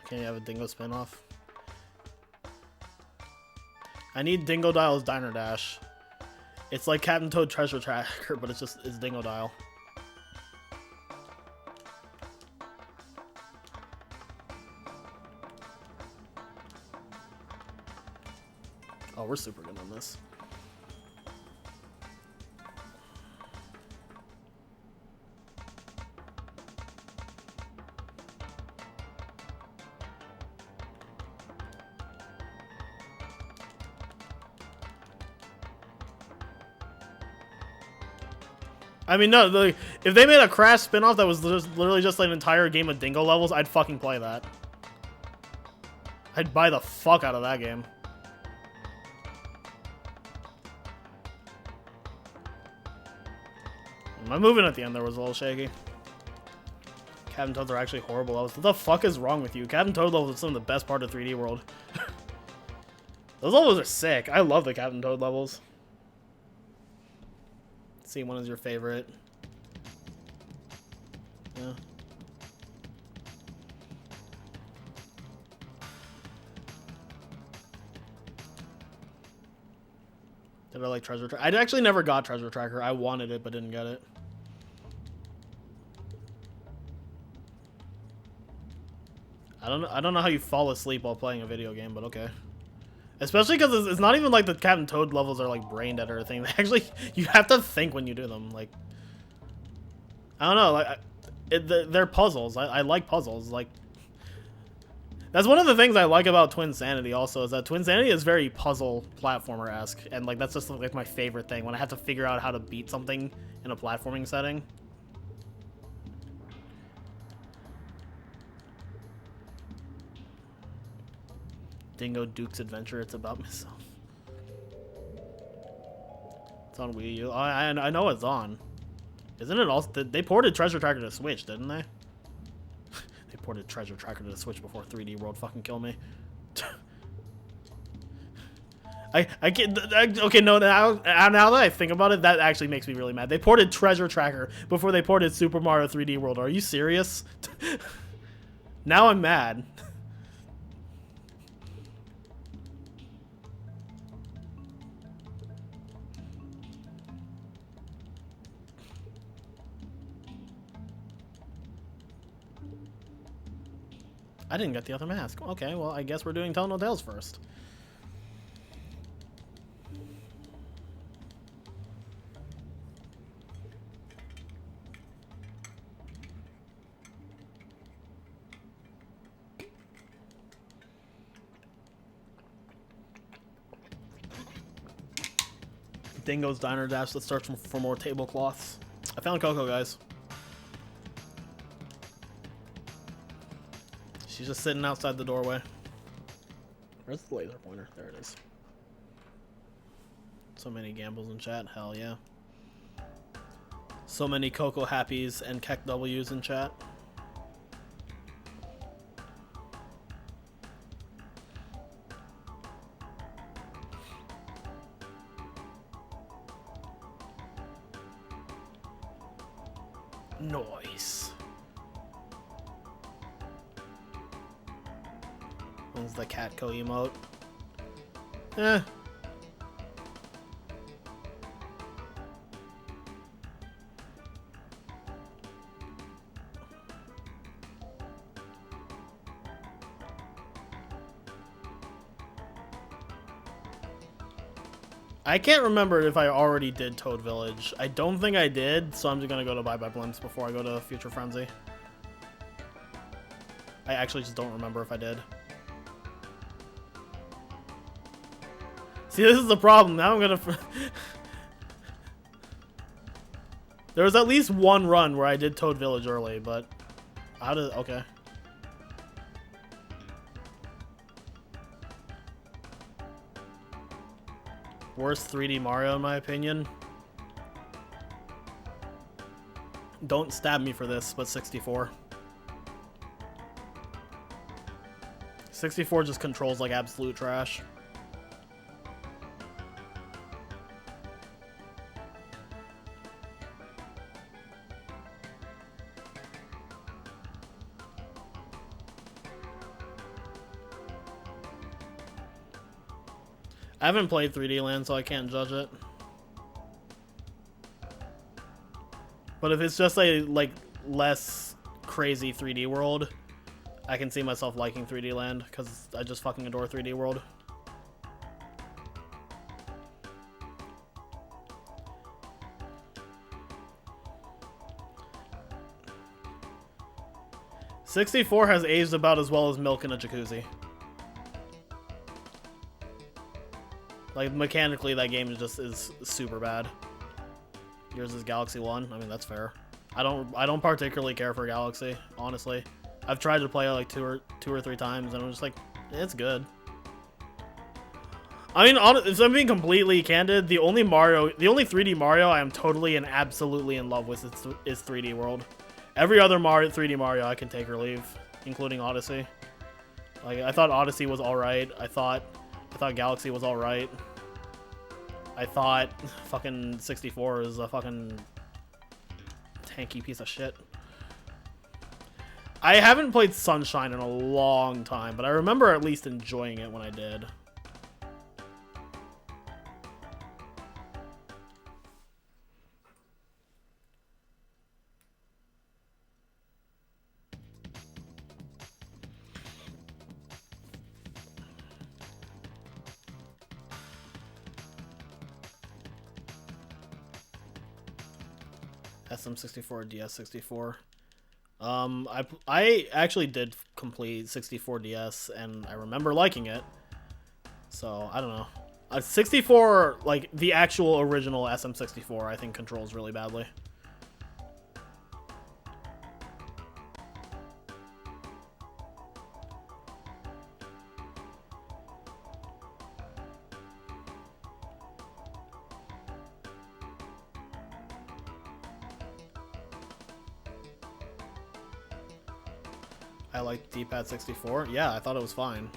Can you have a Dingo spinoff? I need Dingo Dial's Diner Dash. It's like Captain Toad Treasure Tracker, but it's Dingo Dial. Oh, we're super good on this. I mean, no, like, if they made a Crash spinoff that was literally just like an entire game of Dingo levels, I'd fucking play that. I'd buy the fuck out of that game. My movement at the end there was a little shaky. Captain Toads are actually horrible levels. What the fuck is wrong with you? Captain Toad levels are some of the best part of 3D World. Those levels are sick. I love the Captain Toad levels. See, one is your favorite. Yeah. Did I like Treasure Tracker? I actually never got Treasure Tracker. I wanted it, but didn't get it. I don't know how you fall asleep while playing a video game, but okay. Especially because it's not even like the Captain Toad levels are like brain dead or anything. They actually, you have to think when you do them. Like, I don't know. Like, they're puzzles. I like puzzles. Like, that's one of the things I like about Twin Sanity. Also, is that Twin Sanity is very puzzle platformer-esque, and like that's just like my favorite thing when I have to figure out how to beat something in a platforming setting. Dingo Duke's Adventure. It's about myself. It's on Wii U. I know it's on. Isn't it also? They ported Treasure Tracker to Switch, didn't they? They ported Treasure Tracker to the Switch before 3D World fucking kill me. I can't. Okay, no. Now that I think about it, that actually makes me really mad. They ported Treasure Tracker before they ported Super Mario 3D World. Are you serious? Now I'm mad. I didn't get the other mask. Okay, well, I guess we're doing Tell No Tales first. Dingo's Diner Dash. Let's search for more tablecloths. I found Coco, guys. She's just sitting outside the doorway. Where's the laser pointer? There it is. So many gambles in chat. Hell yeah. So many Coco Happies and Keck W's in chat. Nice. When's the Catco emote? Eh. I can't remember if I already did Toad Village. I don't think I did, so I'm just gonna go to Bye Bye Blimps before I go to Future Frenzy. I actually just don't remember if I did. See, this is the problem. Now I'm gonna... There was at least one run where I did Toad Village early, but... How did... Okay. Worst 3D Mario, in my opinion. Don't stab me for this, but 64. 64 just controls like absolute trash. I haven't played 3D Land, so I can't judge it. But if it's just a like less crazy 3D world, I can see myself liking 3D Land because I just fucking adore 3D World. '64 has aged about as well as milk in a jacuzzi. Like mechanically, that game is super bad. Yours is Galaxy 1. I mean, that's fair. I don't particularly care for Galaxy, honestly. I've tried to play it like two or three times, and I'm just like, it's good. I mean, if I'm being completely candid, the only 3D Mario I am totally and absolutely in love with is 3D World. Every other 3D Mario I can take or leave, including Odyssey. Like, I thought Odyssey was alright. I thought Galaxy was alright. I thought fucking 64 is a fucking tanky piece of shit. I haven't played Sunshine in a long time, but I remember at least enjoying it when I did. SM64, DS64. I actually did complete 64 DS, and I remember liking it. So I don't know. 64, like the actual original SM64, I think controls really badly. I like D-pad 64. Yeah, I thought it was fine.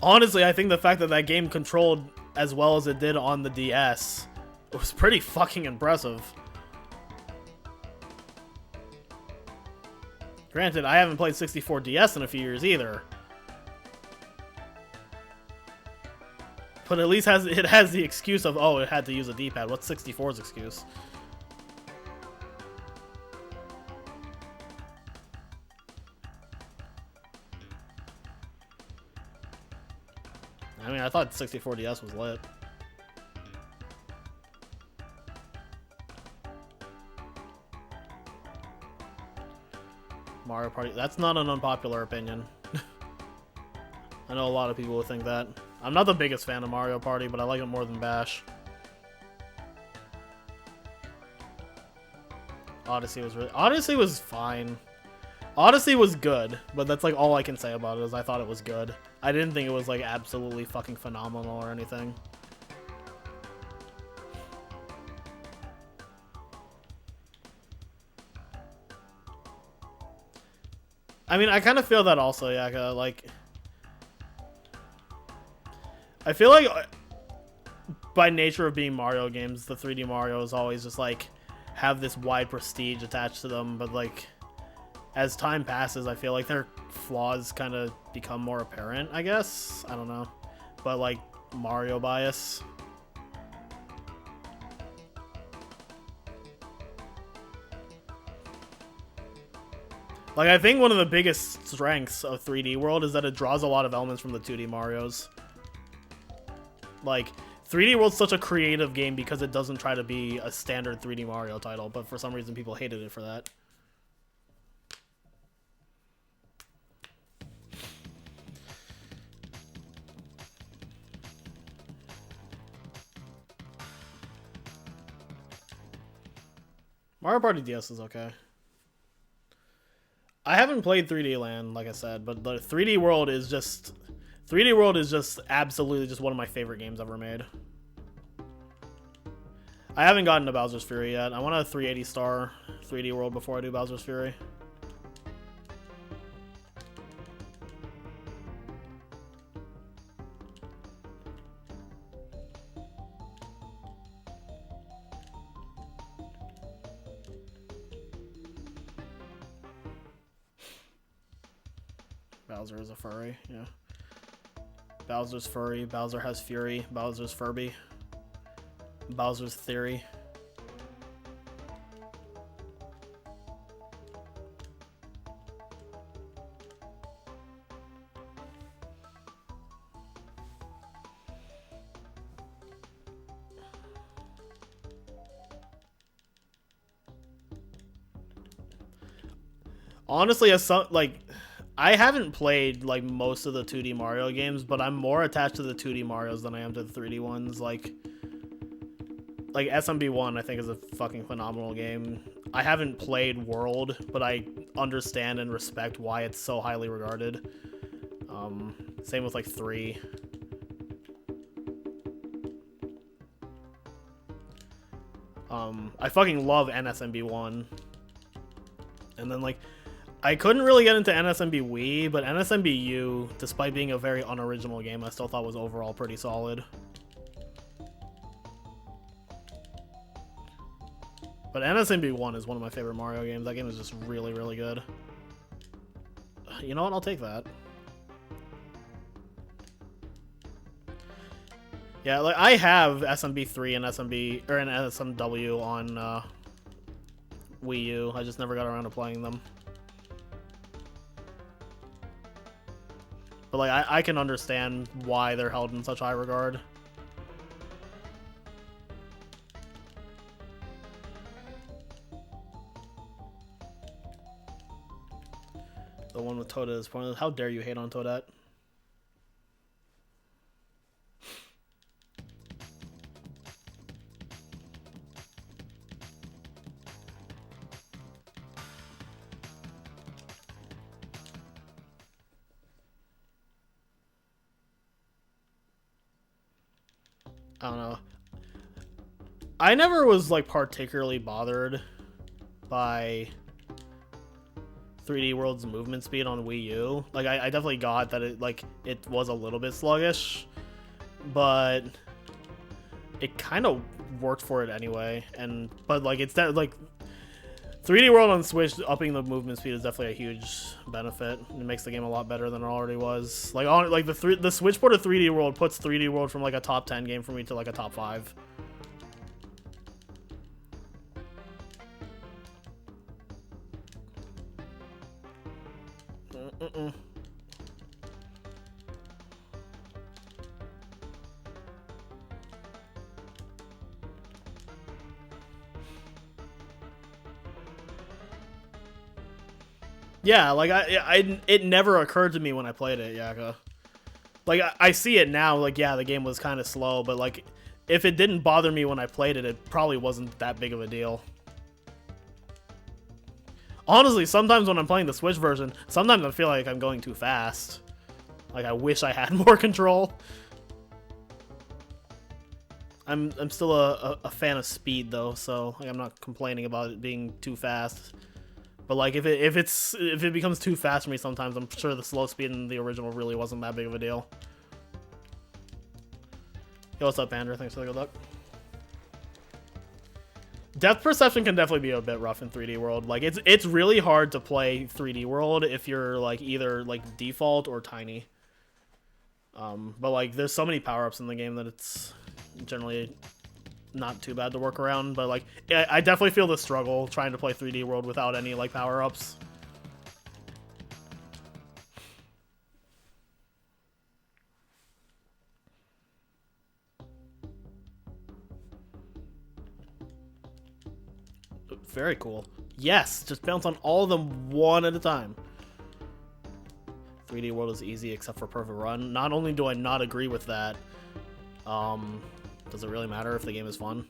Honestly, I think the fact that game controlled as well as it did on the DS was pretty fucking impressive. Granted, I haven't played 64 DS in a few years either. But at least it has the excuse of, oh, it had to use a D-pad. What's 64's excuse? I mean, I thought 64 DS was lit. Mario Party. That's not an unpopular opinion. I know a lot of people would think that. I'm not the biggest fan of Mario Party, but I like it more than Bash. Odyssey was fine. Odyssey was good, but that's like all I can say about it is I thought it was good. I didn't think it was like absolutely fucking phenomenal or anything. I mean, I kind of feel that also, Yaka. Like, I feel like by nature of being Mario games, the 3D Marios always just like have this wide prestige attached to them, but like as time passes, I feel like their flaws kind of become more apparent, I guess. I don't know. But like Mario bias. Like, I think one of the biggest strengths of 3D World is that it draws a lot of elements from the 2D Marios. Like, 3D World's such a creative game because it doesn't try to be a standard 3D Mario title, but for some reason people hated it for that. Mario Party DS is okay. I haven't played 3D Land, like I said, but the 3D World is just absolutely just one of my favorite games ever made. I haven't gotten to Bowser's Fury yet. I want a 380 star 3D world before I do Bowser's Fury. Bowser is a furry, yeah. Bowser's furry, Bowser has fury, Bowser's Furby, Bowser's theory. Honestly, as some, like, I haven't played like most of the 2D Mario games, but I'm more attached to the 2D Marios than I am to the 3D ones. Like SMB1, I think is a fucking phenomenal game. I haven't played World, but I understand and respect why it's so highly regarded. Same with like 3. I fucking love NSMB1. And then like, I couldn't really get into NSMB Wii, but NSMB U, despite being a very unoriginal game, I still thought was overall pretty solid. But NSMB 1 is one of my favorite Mario games. That game is just really, really good. You know what? I'll take that. Yeah, like I have SMB 3 and SMB or an SMW on Wii U. I just never got around to playing them. But like I can understand why they're held in such high regard. The one with Toadette is pointless. How dare you hate on Toadette? I don't know. I never was like particularly bothered by 3D World's movement speed on Wii U. Like I definitely got that it was a little bit sluggish, but it kind of worked for it anyway. But like it's that like 3D World on Switch upping the movement speed is definitely a huge benefit. It makes the game a lot better than it already was. Like on like the Switch port of 3D World puts 3D World from like a top 10 game for me to like a top 5. Yeah, like it never occurred to me when I played it, Yaka. Like I see it now, like yeah, the game was kind of slow, but like if it didn't bother me when I played it, it probably wasn't that big of a deal. Honestly, sometimes when I'm playing the Switch version, sometimes I feel like I'm going too fast. Like I wish I had more control. I'm still a fan of speed though, so like, I'm not complaining about it being too fast. But like if it becomes too fast for me sometimes, I'm sure the slow speed in the original really wasn't that big of a deal. Yo, what's up, Andrew? Thanks for the good luck. Depth perception can definitely be a bit rough in 3D World. Like it's really hard to play 3D World if you're like either like default or tiny. But like there's so many power-ups in the game that it's generally not too bad to work around. But like I definitely feel the struggle trying to play 3D World without any like power-ups. Very cool. Yes, just bounce on all of them one at a time. 3D World is easy except for Perfect Run. Not only do I not agree with that, does it really matter if the game is fun?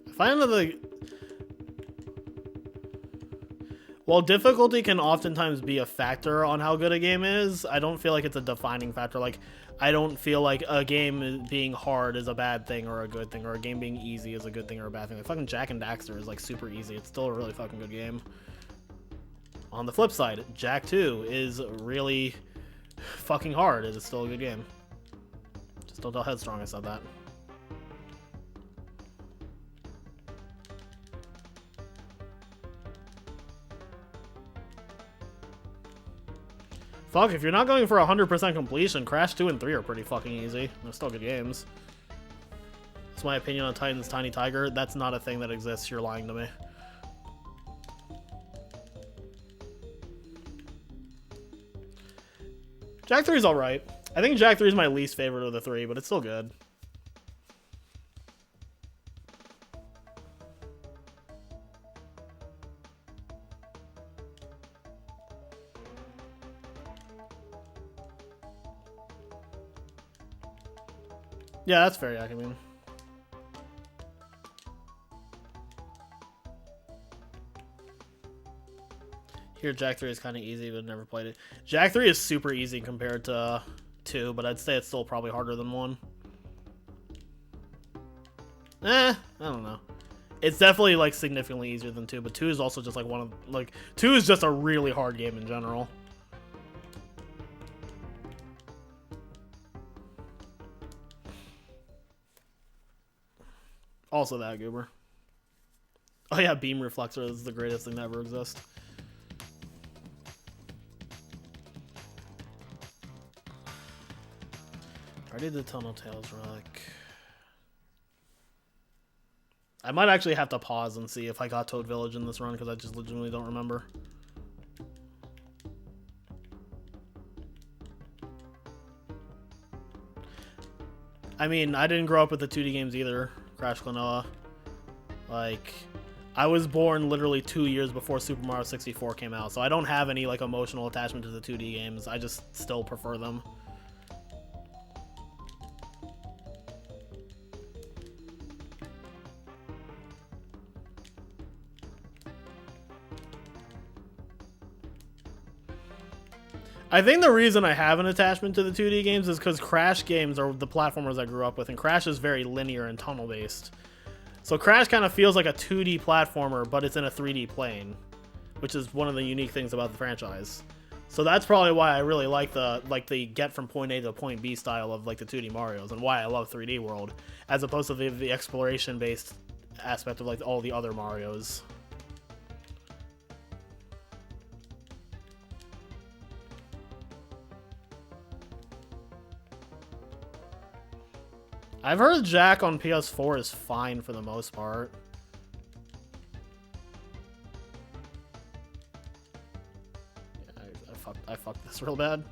I find that While difficulty can oftentimes be a factor on how good a game is, I don't feel like it's a defining factor. Like, I don't feel like a game being hard is a bad thing or a good thing, or a game being easy is a good thing or a bad thing. Like, fucking Jak and Daxter is, like, super easy. It's still a really fucking good game. On the flip side, Jak 2 is really fucking hard. It is still a good game. Just don't tell Headstrong I said that. Fuck, if you're not going for 100% completion, Crash 2 and 3 are pretty fucking easy. They're still good games. That's my opinion on Titan's Tiny Tiger. That's not a thing that exists. You're lying to me. Jak 3 is alright. I think Jak 3 is my least favorite of the three, but it's still good. Yeah, that's fair, I mean. Here, Jak 3 is kind of easy, but never played it. Jak 3 is super easy compared to 2, but I'd say it's still probably harder than 1. I don't know. It's definitely, like, significantly easier than 2, but 2 is also just, like, 2 is just a really hard game in general. Also that, Goober. Oh yeah, Beam Reflector is the greatest thing that ever exists. I already did Tunnel Tales Relic. I might actually have to pause and see if I got Toad Village in this run, because I just legitimately don't remember. I mean, I didn't grow up with the 2D games either, Crash Klonoa. Like, I was born literally 2 years before Super Mario 64 came out, so I don't have any, like, emotional attachment to the 2D games. I just still prefer them. I think the reason I have an attachment to the 2D games is because Crash games are the platformers I grew up with, and Crash is very linear and tunnel-based. So Crash kind of feels like a 2D platformer, but it's in a 3D plane, which is one of the unique things about the franchise. So that's probably why I really like the get from point A to point B style of, like, the 2D Marios, and why I love 3D World, as opposed to the exploration-based aspect of, like, all the other Marios. I've heard Jak on PS4 is fine for the most part. Yeah, I fucked this real bad.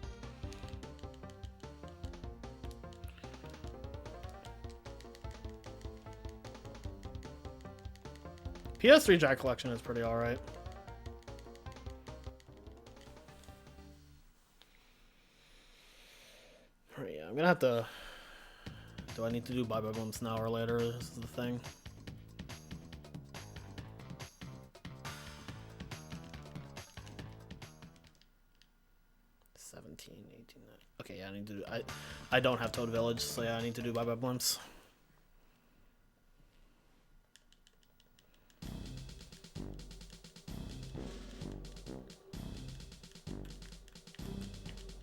PS3 Jak collection is pretty alright. Yeah, I'm gonna have to... Do I need to do Bye Bye Bumps now or later? This is the thing. Okay, yeah, I need to do... I don't have Toad Village, so yeah, I need to do Bye Bye Bumps.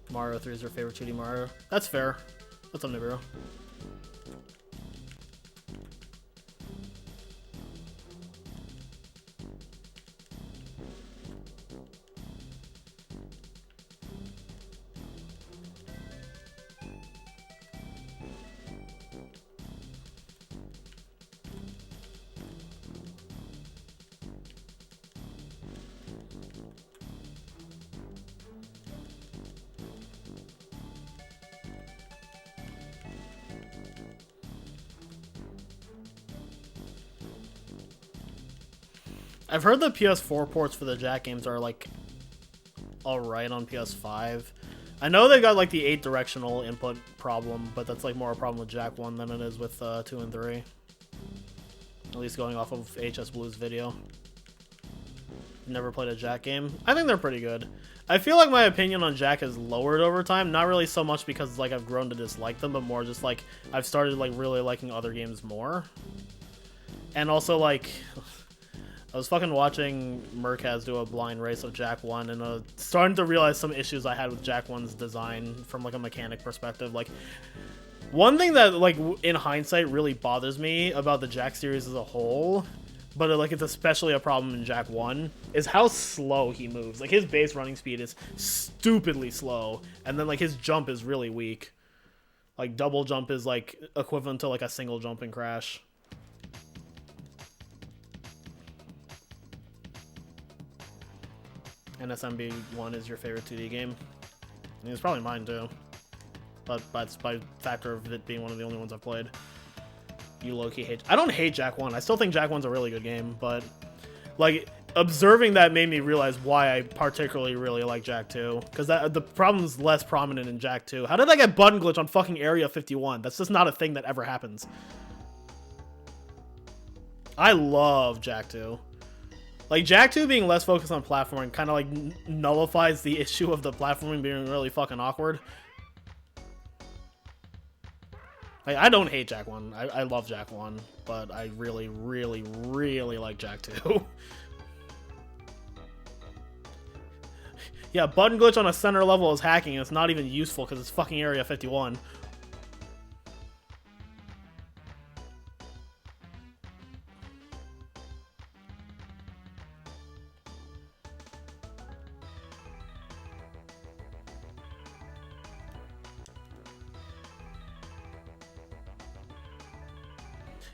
Mario 3 is your favorite 2D Mario. That's fair. That's on Nibiru. I've heard the PS4 ports for the Jak games are, like, alright on PS5. I know they got, like, the 8-directional input problem, but that's, like, more a problem with Jak 1 than it is with 2 and 3. At least going off of HS Blue's video. Never played a Jack game. I think they're pretty good. I feel like my opinion on Jack has lowered over time. Not really so much because like I've grown to dislike them, but more just like I've started like really liking other games more. And also like I was fucking watching Merkaz do a blind race of Jack 1 and starting to realize some issues I had with Jack 1's design from like a mechanic perspective. Like one thing that like in hindsight really bothers me about the Jack series as a whole, but like it's especially a problem in Jack 1, is how slow he moves. Like his base running speed is stupidly slow, and then like his jump is really weak. Like double jump is like equivalent to like a single jump in Crash. And SMB 1 is your favorite 2D game. I mean, it's probably mine too. But that's by factor of it being one of the only ones I've played. You low-key hate... I don't hate Jack 1. I still think Jack 1's a really good game, but... like, observing that made me realize why I particularly really like Jack 2. Because the problem's less prominent in Jack 2. How did I get button glitch on fucking Area 51? That's just not a thing that ever happens. I love Jack 2. Like, Jack 2 being less focused on platforming kind of, like, nullifies the issue of the platforming being really fucking awkward. Like, I don't hate Jack 1. I love Jack 1, but I really, really, really like Jack 2. Yeah, button glitch on a center level is hacking, and it's not even useful because it's fucking Area 51.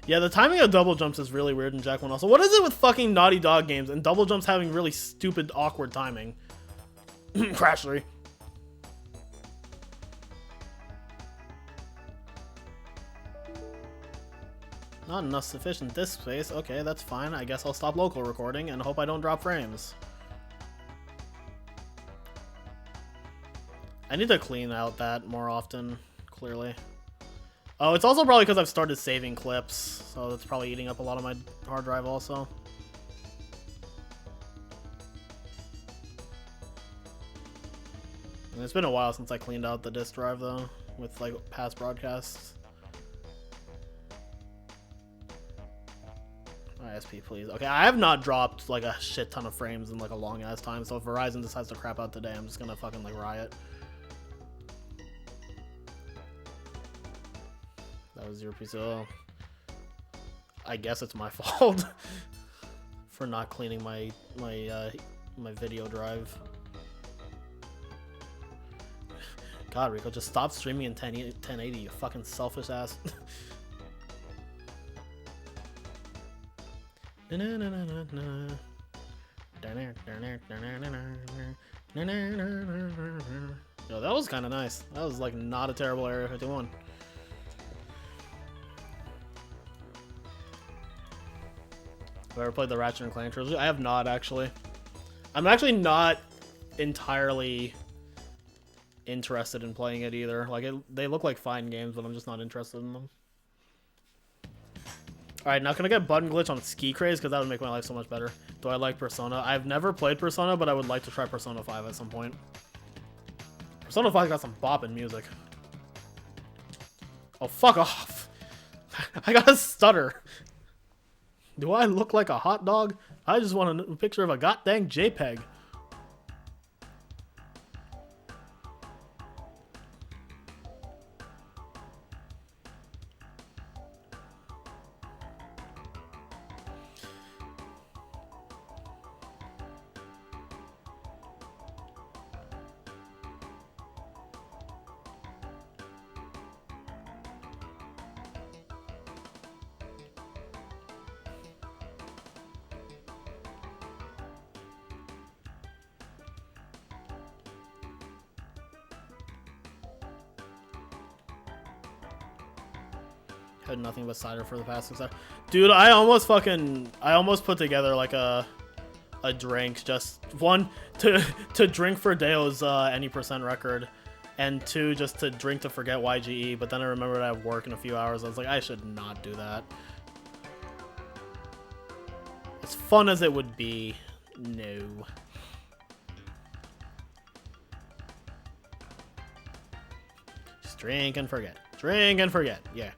Yeah, the timing of double jumps is really weird in Jack 1 also. What is it with fucking Naughty Dog games and double jumps having really stupid, awkward timing? Crash 3. Not enough sufficient disk space. Okay, that's fine. I guess I'll stop local recording and hope I don't drop frames. I need to clean out that more often, clearly. Oh, it's also probably because I've started saving clips, so that's probably eating up a lot of my hard drive also. And it's been a while since I cleaned out the disk drive, though, with, like, past broadcasts. ISP, please. Okay, I have not dropped, like, a shit ton of frames in, like, a long-ass time, so if Verizon decides to crap out today, I'm just gonna fucking, like, riot. That was your piece of... I guess it's my fault for not cleaning my video drive. God, Riko, just stop streaming in 1080, you fucking selfish ass. Yo, that was kind of nice. That was like not a terrible Area 51. Have I ever played the Ratchet and Clank trilogy? I have not, actually. I'm actually not entirely interested in playing it either. Like, they look like fine games, but I'm just not interested in them. Alright, now can I get button glitch on Ski Craze? Because that would make my life so much better. Do I like Persona? I've never played Persona, but I would like to try Persona 5 at some point. Persona 5 got some bopping music. Oh, fuck off. I got a stutter. Do I look like a hot dog? I just want a picture of a goddamn JPEG. Had nothing but cider for the past 6 hours. Dude, I almost put together like a drink, just one to drink for Deo's any percent record, and two just to drink to forget YGE. But then I remembered I have work in a few hours. I was like, I should not do that. As fun as it would be, No. Just drink and forget. Drink and forget. Yeah.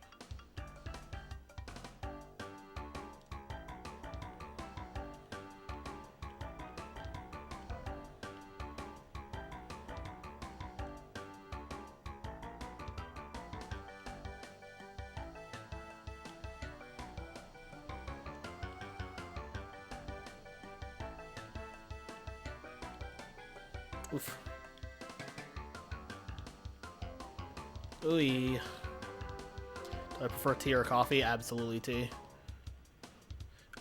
Oof. Ooh. Do I prefer tea or coffee? Absolutely tea.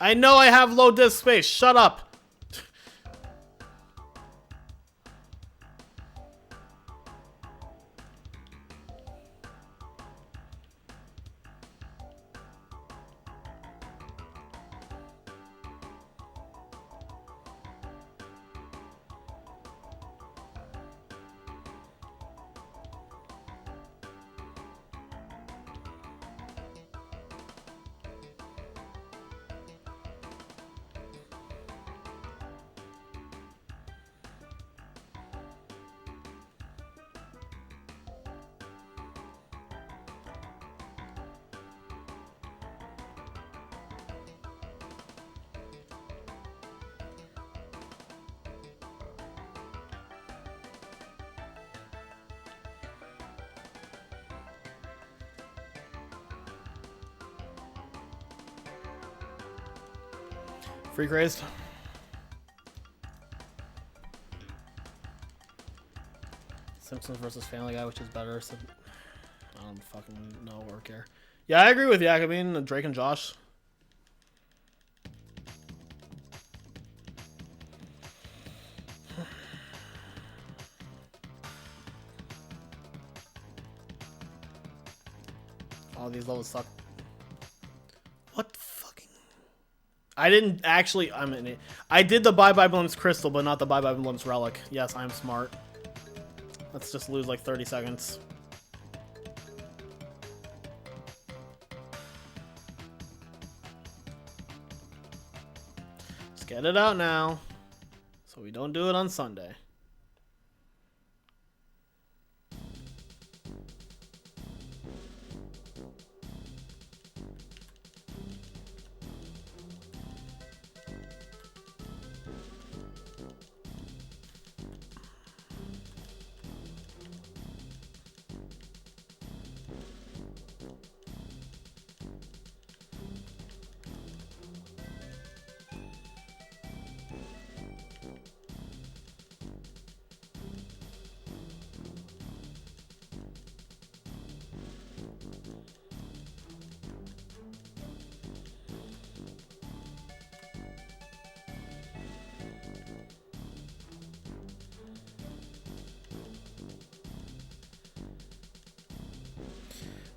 I know I have low disk space. Shut up. Freak raised. Simpsons versus Family Guy, which is better? So I don't fucking know or care. Yeah, I agree with Jacobine, Drake and Josh. All these levels suck. What fucking... I didn't actually... I did the Bye Bye Blimps Crystal, but not the Bye Bye Blimps Relic. Yes, I'm smart. Let's just lose like 30 seconds. Let's get it out now, so we don't do it on Sunday.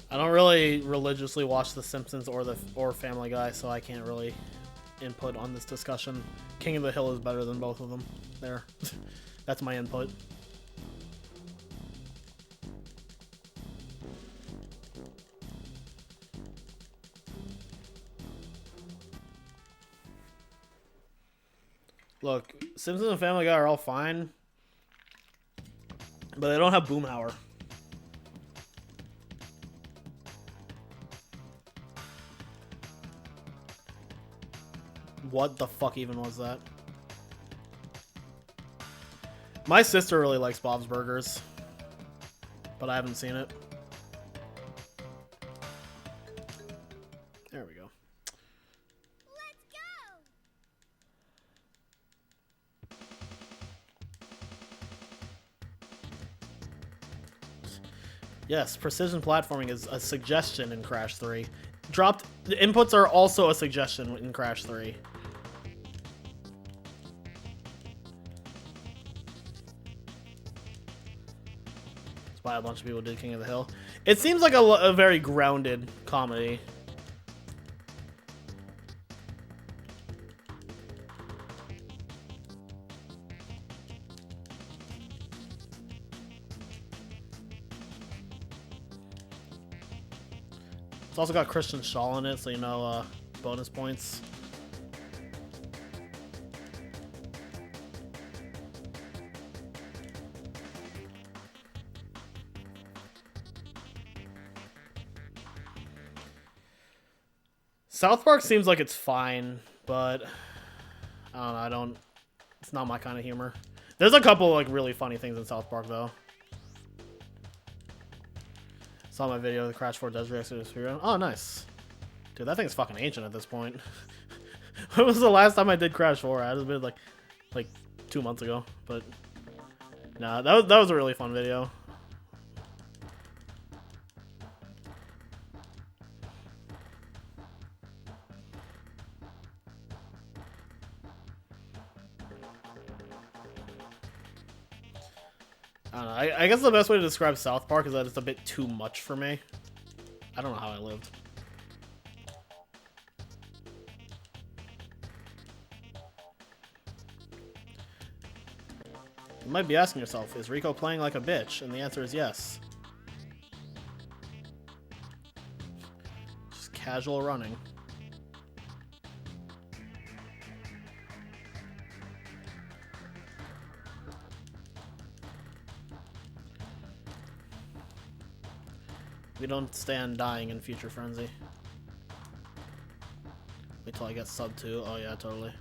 I don't really religiously watch The Simpsons or Family Guy, so I can't really input on this discussion. King of the Hill is better than both of them. There. That's my input. Look, Simpsons and Family Guy are all fine, but they don't have Boomhauer. What the fuck even was that? My sister really likes Bob's Burgers, but I haven't seen it. There we go. Let's go. Yes, precision platforming is a suggestion in Crash 3. The inputs are also a suggestion in Crash 3. That's why a bunch of people did King of the Hill. It seems like a very grounded comedy. It's also got Christian Shaw in it, so you know, bonus points. South Park seems like it's fine, but I don't know. I don't. It's not my kind of humor. There's a couple like really funny things in South Park though. Saw my video of the Crash 4 Desert Exodus Speedrun. Oh, nice. Dude, that thing's fucking ancient at this point. When was the last time I did Crash 4? I just been like 2 months ago. But nah, that was a really fun video. I don't know. I guess the best way to describe South Park is that it's a bit too much for me. I don't know how I lived. You might be asking yourself, is Riko playing like a bitch? And the answer is yes. Just casual running. We don't stand dying in Future Frenzy. Wait till I get sub 2. Oh yeah, totally.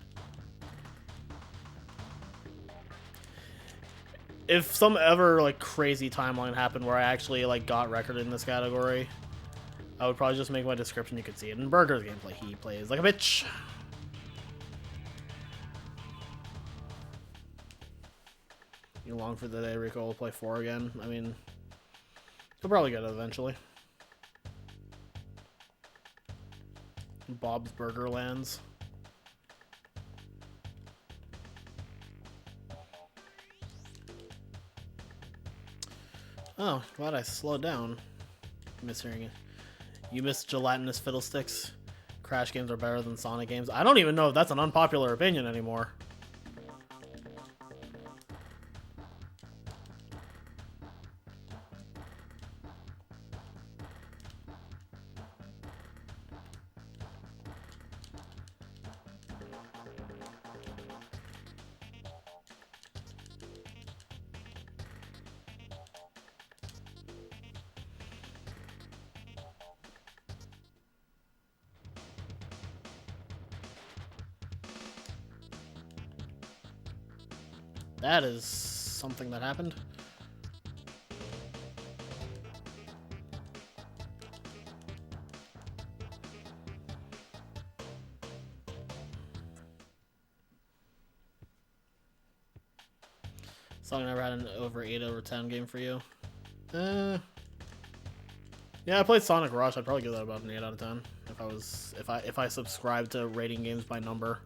If some ever like crazy timeline happened where I actually like got recorded in this category, I would probably just make my description. You could see it in Burger's gameplay. He plays like a bitch. You long for the day Riko will play 4 again? I mean, he'll probably get it eventually. Bob's Burger lands. Oh, glad I slowed down. Mishearing it. You miss gelatinous fiddlesticks. Crash games are better than Sonic games. I don't even know if that's an unpopular opinion anymore. That is something that happened. Sonic never had an over 8/10 game for you. Yeah, I played Sonic Rush. I'd probably give that about an 8/10 if I subscribed to rating games by number,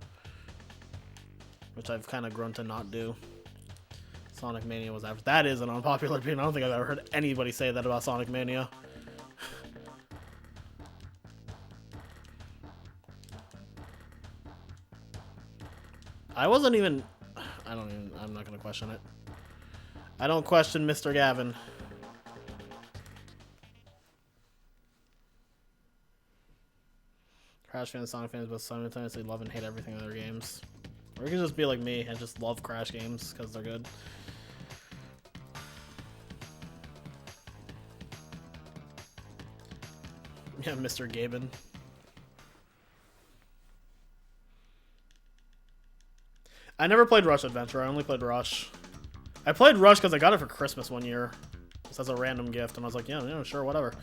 which I've kind of grown to not do. Sonic Mania was average. That is an unpopular opinion. I don't think I've ever heard anybody say that about Sonic Mania. I'm not gonna question it. I don't question Mr. Gavin. Crash fans, Sonic fans, both simultaneously love and hate everything in their games. Or you can just be like me and just love Crash games because they're good. Yeah, Mr. Gaben. I never played Rush Adventure. I only played Rush. I played Rush because I got it for Christmas one year. Just as a random gift, and I was like, yeah, sure, whatever.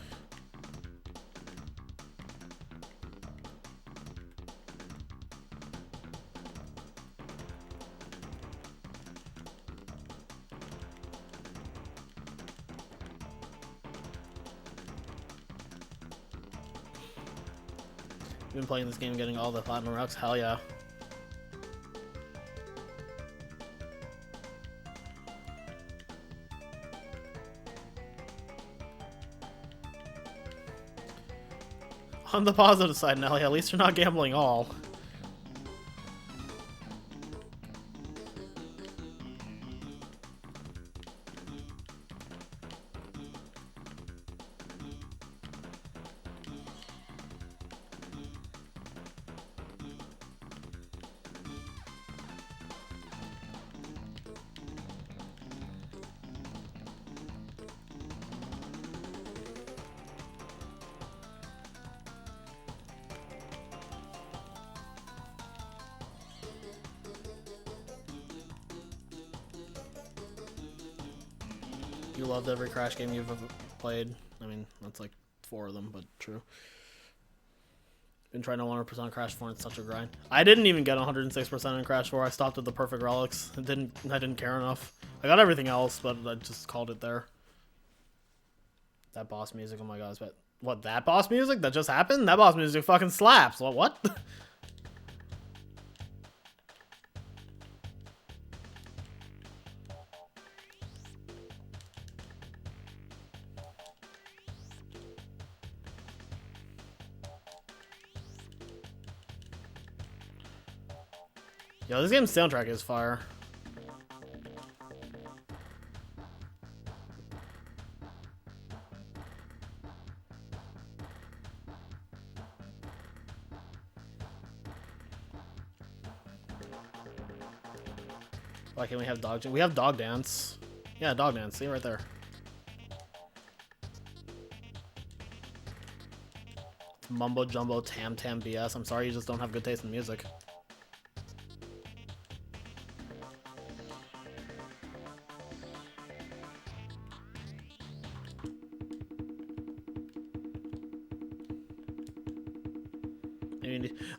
Been playing this game, getting all the platinum rocks. Hell yeah. On the positive side, Nelly, at least you're not gambling all. You loved every Crash game you've ever played. I mean, that's like 4 of them, but true. Been trying to 100% Crash 4 and it's such a grind. I didn't even get 106% in Crash 4. I stopped at the perfect relics. I didn't care enough. I got everything else, but I just called it there. That boss music, oh my god, but what, that boss music that just happened? That boss music fucking slaps. What? Yo, this game's soundtrack is fire. Why can't we have dog dance? We have dog dance. Yeah, dog dance. See right there. Mumbo jumbo tam tam BS. I'm sorry, you just don't have good taste in music.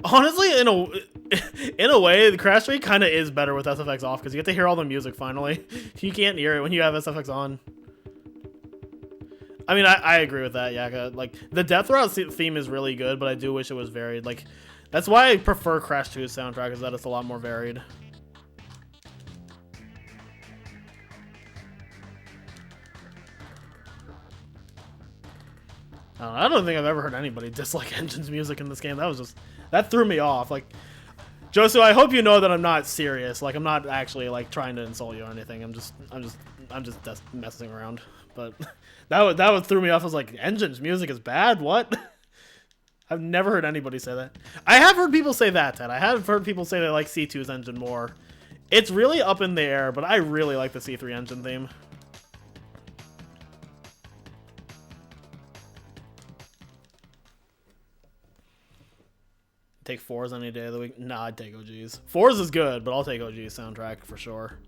Honestly, in a way, the Crash 3 kind of is better with SFX off because you get to hear all the music finally. You can't hear it when you have SFX on. I mean, I agree with that, Yaka. Like, the Death Route theme is really good, but I do wish it was varied. Like, that's why I prefer Crash 2's soundtrack, is that it's a lot more varied. I don't think I've ever heard anybody dislike Engine's music in this game. That threw me off. Like, Josu, I hope you know that I'm not serious. Like, I'm not actually like trying to insult you or anything. I'm just messing around. But that threw me off. I was like, Engine's music is bad? What? I've never heard anybody say that. I have heard people say that, Ted. I have heard people say they like C2's engine more. It's really up in the air, but I really like the C3 engine theme. Take 4s any day of the week? Nah, I'd take OGs. 4s is good, but I'll take OG's soundtrack for sure.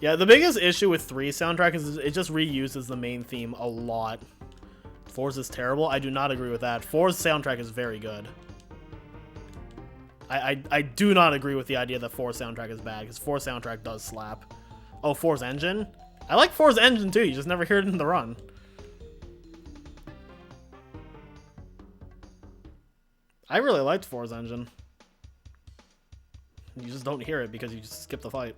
Yeah, the biggest issue with 3's soundtrack is it just reuses the main theme a lot. 4's is terrible. I do not agree with that. 4's soundtrack is very good. I do not agree with the idea that 4's soundtrack is bad, because 4's soundtrack does slap. Oh, 4's engine? I like 4's engine too, you just never hear it in the run. I really liked 4's engine. You just don't hear it because you just skip the fight.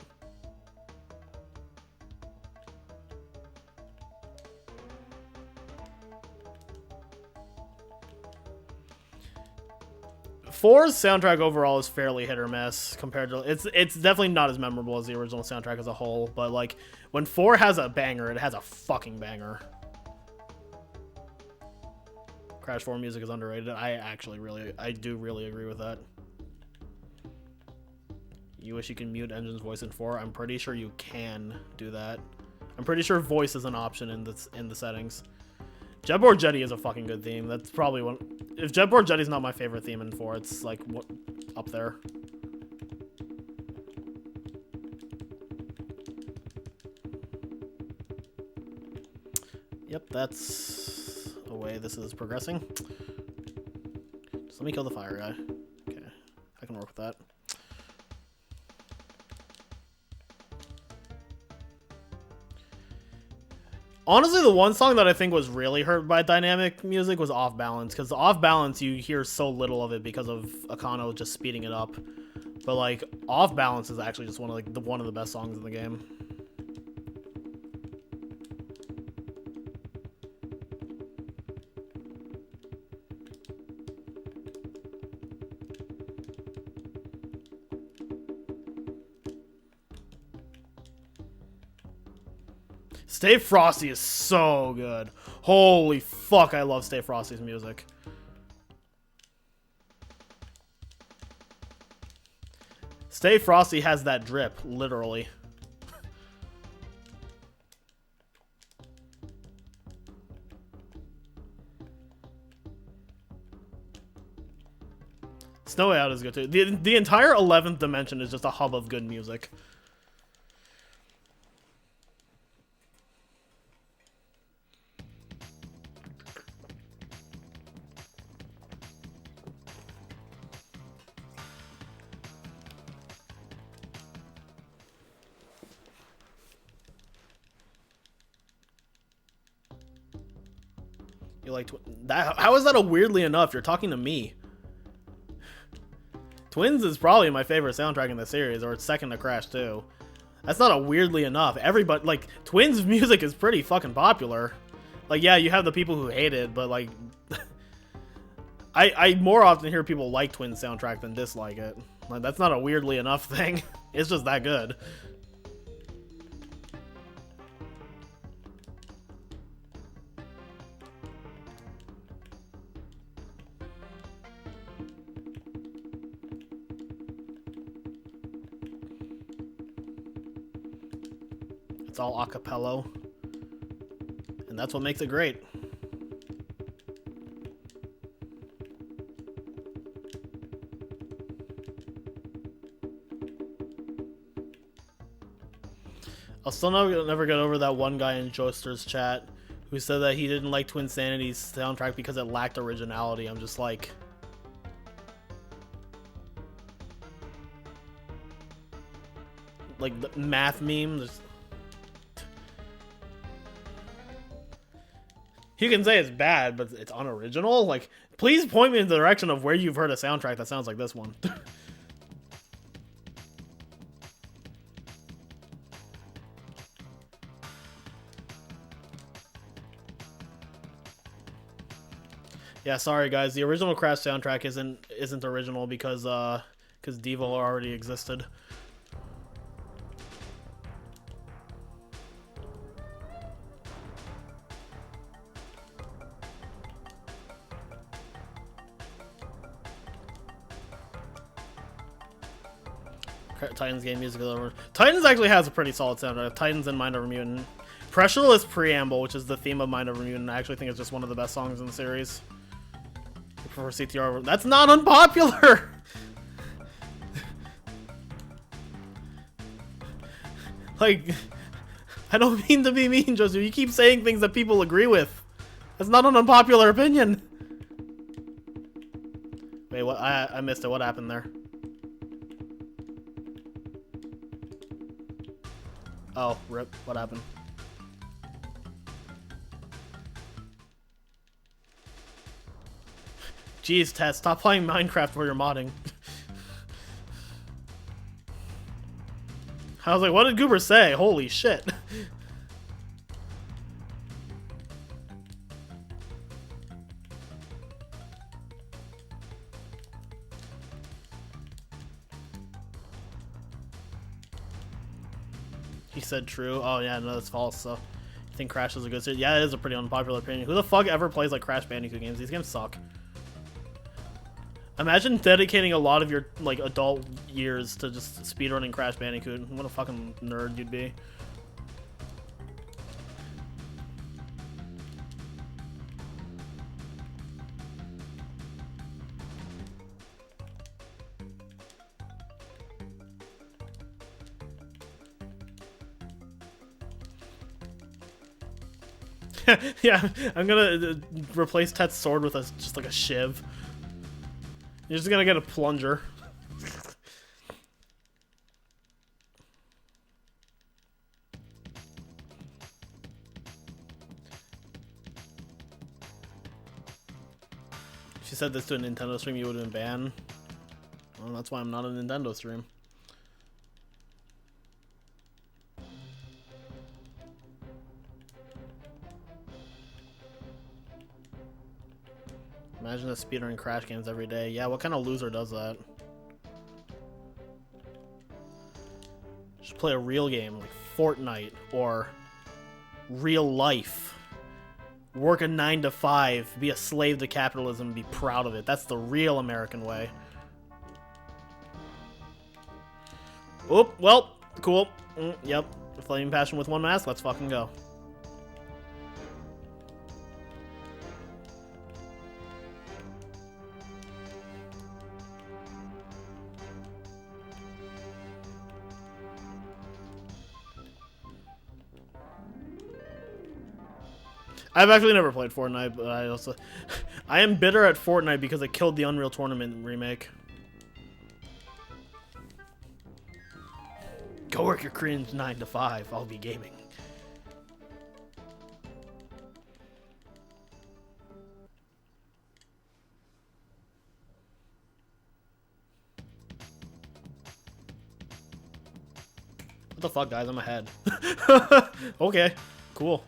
Four's soundtrack overall is fairly hit or miss compared to it's definitely not as memorable as the original soundtrack as a whole, but like when 4 has a banger, it has a fucking banger. Crash 4 music is underrated. I do really agree with that. You wish you could mute Engine's voice in 4? I'm pretty sure you can do that. I'm pretty sure voice is an option in the settings. Jetboard Jetty is a fucking good theme. That's probably one. If Jetboard Jetty's not my favorite theme in 4, it's like what up there. Yep, that's the way this is progressing. Just let me kill the fire guy. Okay, I can work with that. Honestly, the one song that I think was really hurt by dynamic music was Off Balance, because Off Balance you hear so little of it because of Akano just speeding it up. But like Off Balance is actually just one of the best songs in the game. Stay Frosty is so good. Holy fuck, I love Stay Frosty's music. Stay Frosty has that drip, literally. Snow Way Out is good too. The entire 11th dimension is just a hub of good music. You like that? How is that a weirdly enough? You're talking to me. Twins is probably my favorite soundtrack in the series, or it's second to Crash 2. That's not a weirdly enough. Everybody, like, Twins music is pretty fucking popular. Like, yeah, you have the people who hate it, but, like, I more often hear people like Twins soundtrack than dislike it. Like, that's not a weirdly enough thing. It's just that good. It's all a cappella, and that's what makes it great. I'll still never get over that one guy in Joester's chat who said that he didn't like Twinsanity's soundtrack because it lacked originality. I'm just like... Like, the math memes... You can say it's bad, but it's unoriginal? Like, please point me in the direction of where you've heard a soundtrack that sounds like this one. Yeah, sorry guys. The original Crash soundtrack isn't original because Devo already existed. Titans game music is over. Titans actually has a pretty solid soundtrack. Titans and Mind Over Mutant. Pressureless Preamble, which is the theme of Mind Over Mutant, I actually think it's just one of the best songs in the series. I prefer CTR. That's not unpopular! Like, I don't mean to be mean, Joseph. You keep saying things that people agree with. That's not an unpopular opinion. Wait, what? I missed it. What happened there? Oh, rip. What happened? Jeez, Tess, stop playing Minecraft where you're modding. I was like, what did Goober say? Holy shit. He said true. Oh yeah, no, that's false. So, you think Crash is a good series? Yeah, it is a pretty unpopular opinion. Who the fuck ever plays like Crash Bandicoot games? These games suck. Imagine dedicating a lot of your like adult years to just speedrunning Crash Bandicoot. What a fucking nerd you'd be. Yeah, I'm gonna replace Tet's sword with just like a shiv. You're just gonna get a plunger. If you said this to a Nintendo stream, you would have been banned. Well, that's why I'm not a Nintendo stream. Imagine a speedrunning Crash games every day. Yeah, what kind of loser does that? Just play a real game like Fortnite or real life. Work a 9 to 5, be a slave to capitalism, and be proud of it. That's the real American way. Oh, well, cool. Yep, Flaming Passion with one mask. Let's fucking go. I've actually never played Fortnite, but I am bitter at Fortnite because it killed the Unreal Tournament remake. Go work your cringe 9 to 5. I'll be gaming. the fuck, guys? I'm ahead. Okay, cool.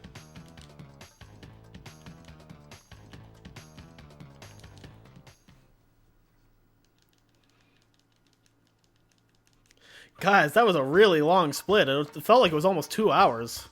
Guys, that was a really long split. It felt like it was almost 2 hours.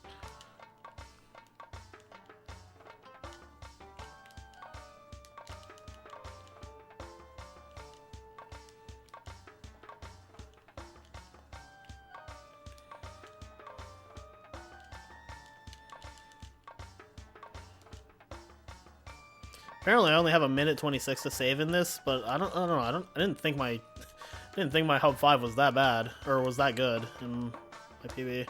Apparently, I only have a minute 26 to save in this, but I don't know. I didn't think my hub 5 was that bad or was that good in my PB.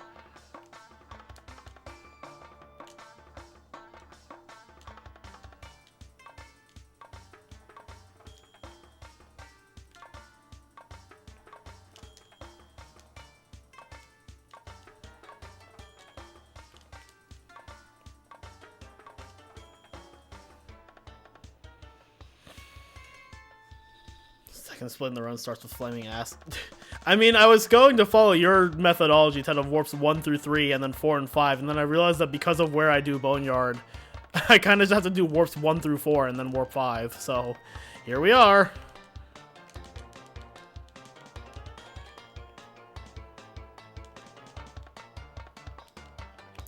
Second split in the run starts with flaming ass. I mean, I was going to follow your methodology, kind of warps 1 through 3 and then 4 and 5, and then I realized that because of where I do Boneyard, I kind of just have to do warps 1 through 4 and then warp 5. So, here we are.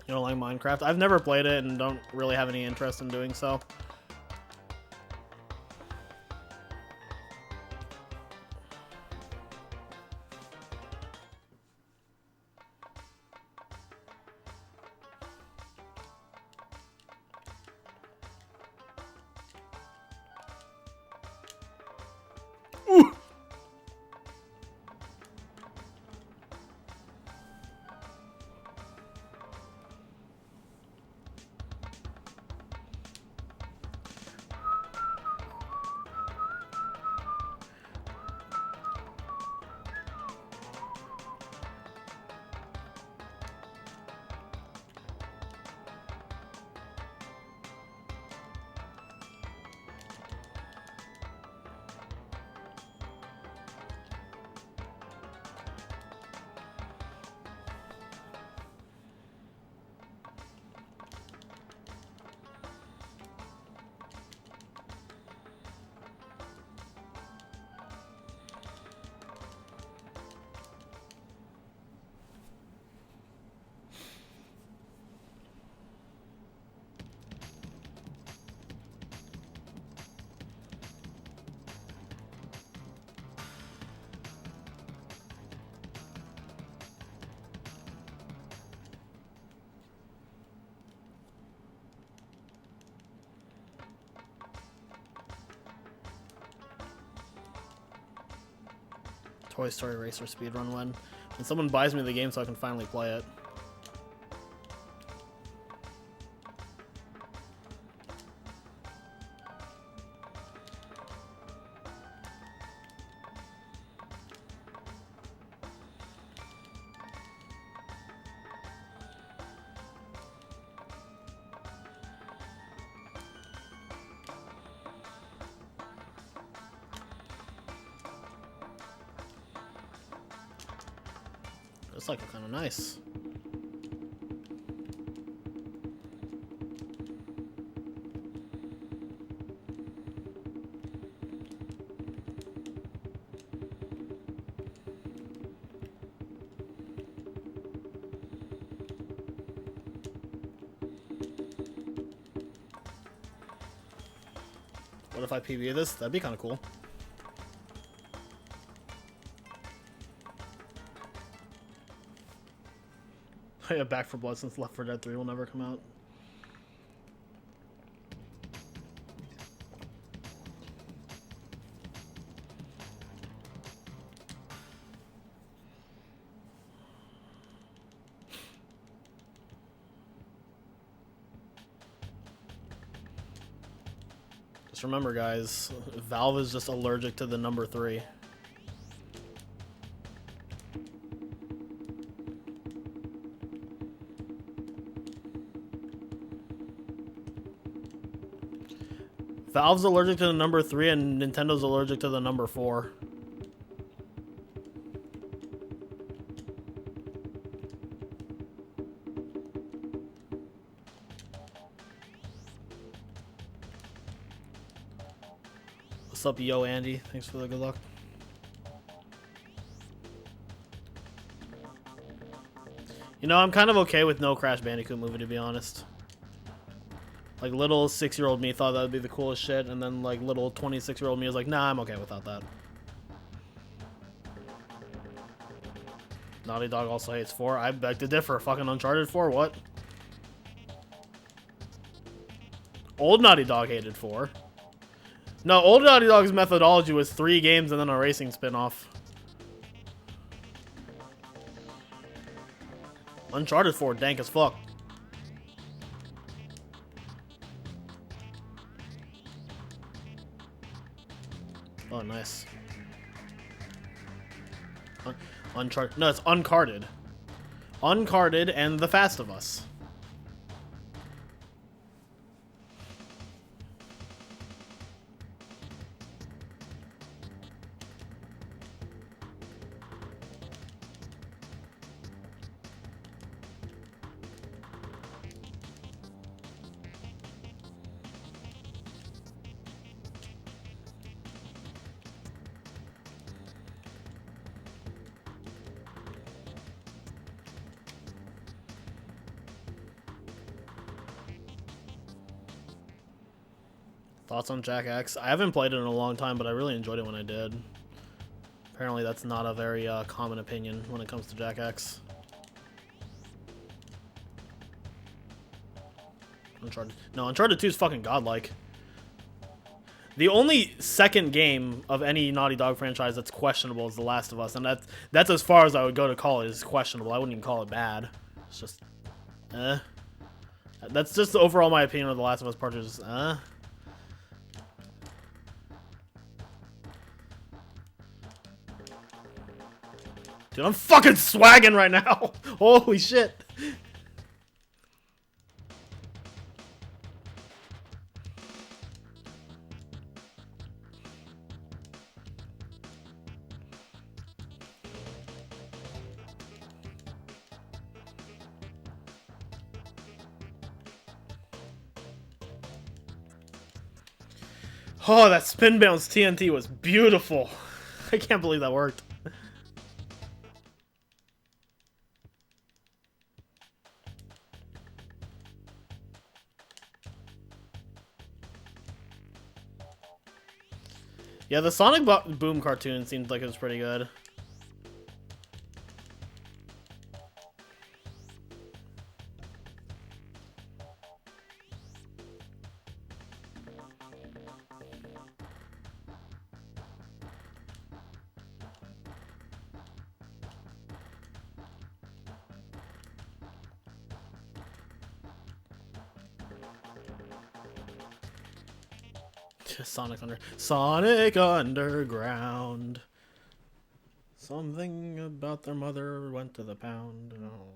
You don't like Minecraft? I've never played it and don't really have any interest in doing so. Ooh. Toy Story Racer speedrun when someone buys me the game so I can finally play it. This cycle kind of nice. What if I PB this? That'd be kind of cool. I have Back 4 Blood since Left 4 Dead 3 will never come out. Just remember, guys, Valve is just allergic to the number 3. Valve's allergic to the number 3 and Nintendo's allergic to the number 4. What's up, yo, Andy? Thanks for the good luck. You know, I'm kind of okay with no Crash Bandicoot movie, to be honest. Like, little 6-year-old me thought that would be the coolest shit, and then, like, little 26-year-old me was like, nah, I'm okay without that. Naughty Dog also hates 4. I beg to differ. Fucking Uncharted 4, what? Old Naughty Dog hated 4. No, old Naughty Dog's methodology was 3 games and then a racing spin-off. Uncharted 4, dank as fuck. Oh, nice. Uncharted. No, it's uncarded. Uncarded and The Fast of Us. Thoughts on Jack X? I haven't played it in a long time, but I really enjoyed it when I did. Apparently that's not a very common opinion when it comes to Jack X. Uncharted. No, Uncharted 2 is fucking godlike. The only second game of any Naughty Dog franchise that's questionable is The Last of Us, and that's as far as I would go to call it is questionable. I wouldn't even call it bad. It's just, That's just overall my opinion of The Last of Us Part 2 is, Dude, I'm fucking swagging right now. Holy shit. Oh, that spin bounce TNT was beautiful. I can't believe that worked. Yeah, the Sonic Boom cartoon seemed like it was pretty good. Sonic Underground. Something about their mother went to the pound. Oh.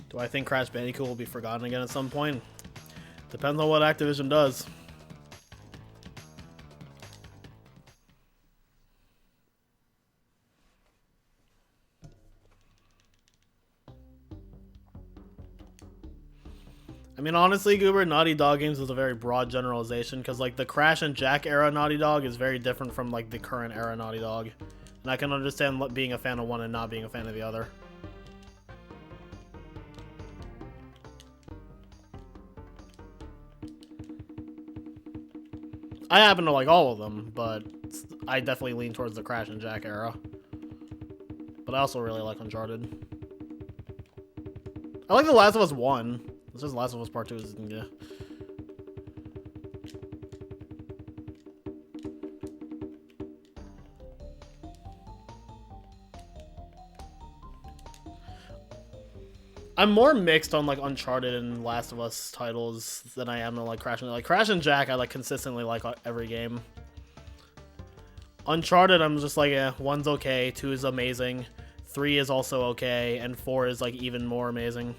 Do I think Crash Bandicoot will be forgotten again at some point? Depends on what Activision does. I mean, honestly, Goober, Naughty Dog games is a very broad generalization because, like, the Crash and Jack era Naughty Dog is very different from, like, the current era Naughty Dog. And I can understand being a fan of one and not being a fan of the other. I happen to like all of them, but I definitely lean towards the Crash and Jack era. But I also really like Uncharted. I like The Last of Us 1. It's just Last of Us Part 2 is, yeah. I'm more mixed on like Uncharted and Last of Us titles than I am on like Crash and Crash and Jack. I like consistently like every game. Uncharted, I'm just like, yeah, 1's okay, 2 is amazing, 3 is also okay, and 4 is like even more amazing.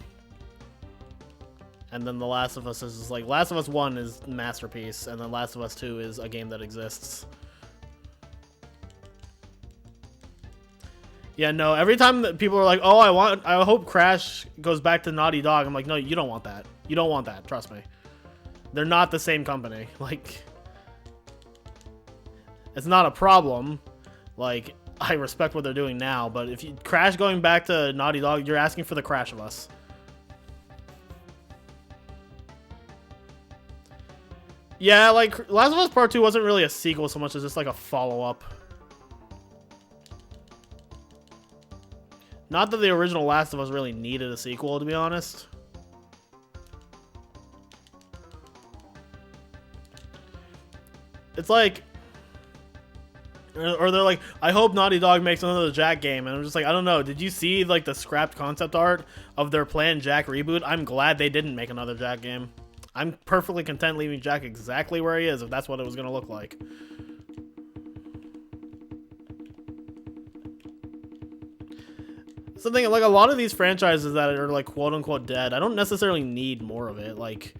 And then The Last of Us is just like, Last of Us 1 is masterpiece, and then Last of Us 2 is a game that exists. Yeah, no, every time that people are like, oh, I hope Crash goes back to Naughty Dog, I'm like, no, you don't want that. You don't want that, trust me. They're not the same company. Like, it's not a problem. Like, I respect what they're doing now, but if you Crash going back to Naughty Dog, you're asking for the Crash of us. Yeah, like, Last of Us Part 2 wasn't really a sequel so much as just like a follow-up. Not that the original Last of Us really needed a sequel, to be honest. It's like, or they're like, I hope Naughty Dog makes another Jak game, and I'm just like, I don't know. Did you see like the scrapped concept art of their planned Jak reboot? I'm glad they didn't make another Jak game. I'm perfectly content leaving Jak exactly where he is if that's what it was gonna look like. Something like a lot of these franchises that are like quote unquote dead, I don't necessarily need more of it. Like,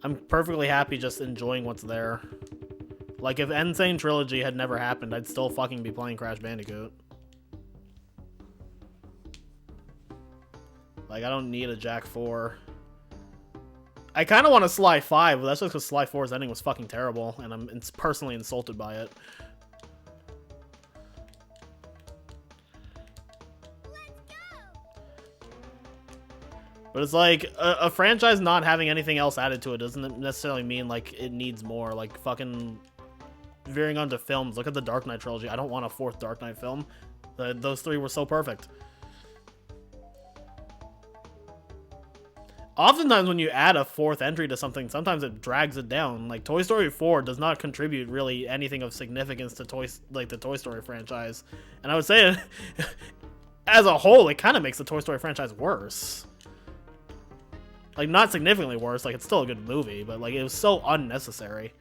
I'm perfectly happy just enjoying what's there. Like, if Insane Trilogy had never happened, I'd still fucking be playing Crash Bandicoot. Like, I don't need a Jak 4. I kind of want a Sly 5, but that's just because Sly 4's ending was fucking terrible, and I'm personally insulted by it. But it's like, a franchise not having anything else added to it doesn't necessarily mean, like, it needs more. Like, fucking veering onto films. Look at the Dark Knight trilogy. I don't want a fourth Dark Knight film. Those three were so perfect. Oftentimes when you add a fourth entry to something, sometimes it drags it down. Like, Toy Story 4 does not contribute really anything of significance to the Toy Story franchise. And I would say, as a whole, it kind of makes the Toy Story franchise worse. Like, not significantly worse, like, it's still a good movie, but, like, it was so unnecessary.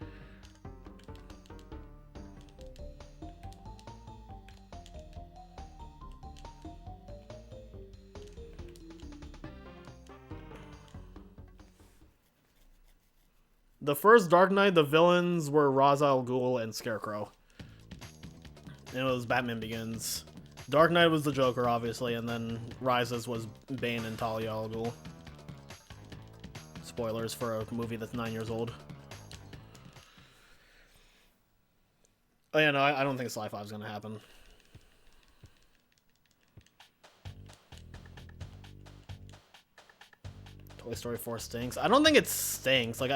The first Dark Knight, the villains were Ra's al Ghul and Scarecrow. And it was Batman Begins. Dark Knight was the Joker, obviously, and then Rises was Bane and Talia al Ghul. Spoilers for a movie that's 9 years old. Oh yeah, no, I don't think Sly 5 is gonna happen. Toy Story 4 stinks. I don't think it stinks. Like,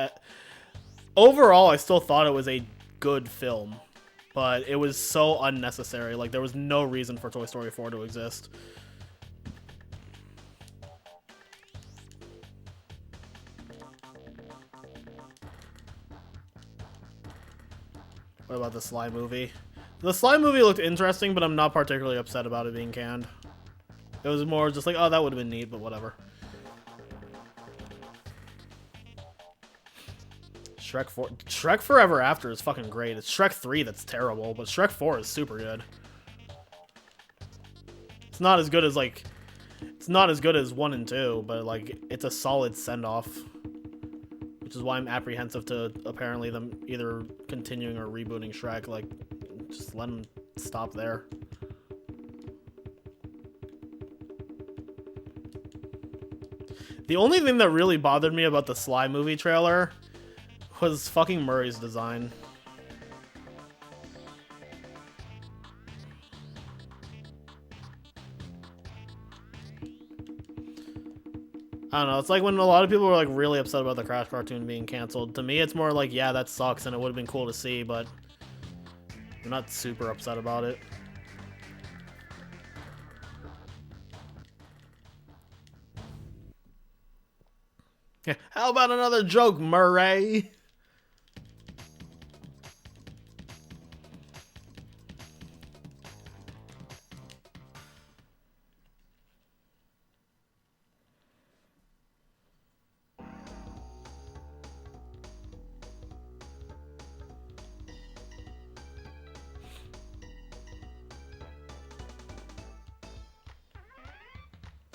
overall, I still thought it was a good film, but it was so unnecessary. Like, there was no reason for Toy Story 4 to exist. What about the Sly movie? The Sly movie looked interesting, but I'm not particularly upset about it being canned. It was more just like, oh, that would have been neat, but whatever. Shrek 4. Shrek Forever After is fucking great. It's Shrek 3 that's terrible, but Shrek 4 is super good. It's not as good as, like... It's not as good as 1 and 2, but, like, it's a solid send-off. Which is why I'm apprehensive to, apparently, them either continuing or rebooting Shrek. Like, just let them stop there. The only thing that really bothered me about the Sly movie trailer was fucking Murray's design. I don't know, it's like when a lot of people were like really upset about the Crash cartoon being canceled. To me, it's more like, yeah, that sucks and it would have been cool to see, but I'm not super upset about it. Yeah, how about another joke, Murray?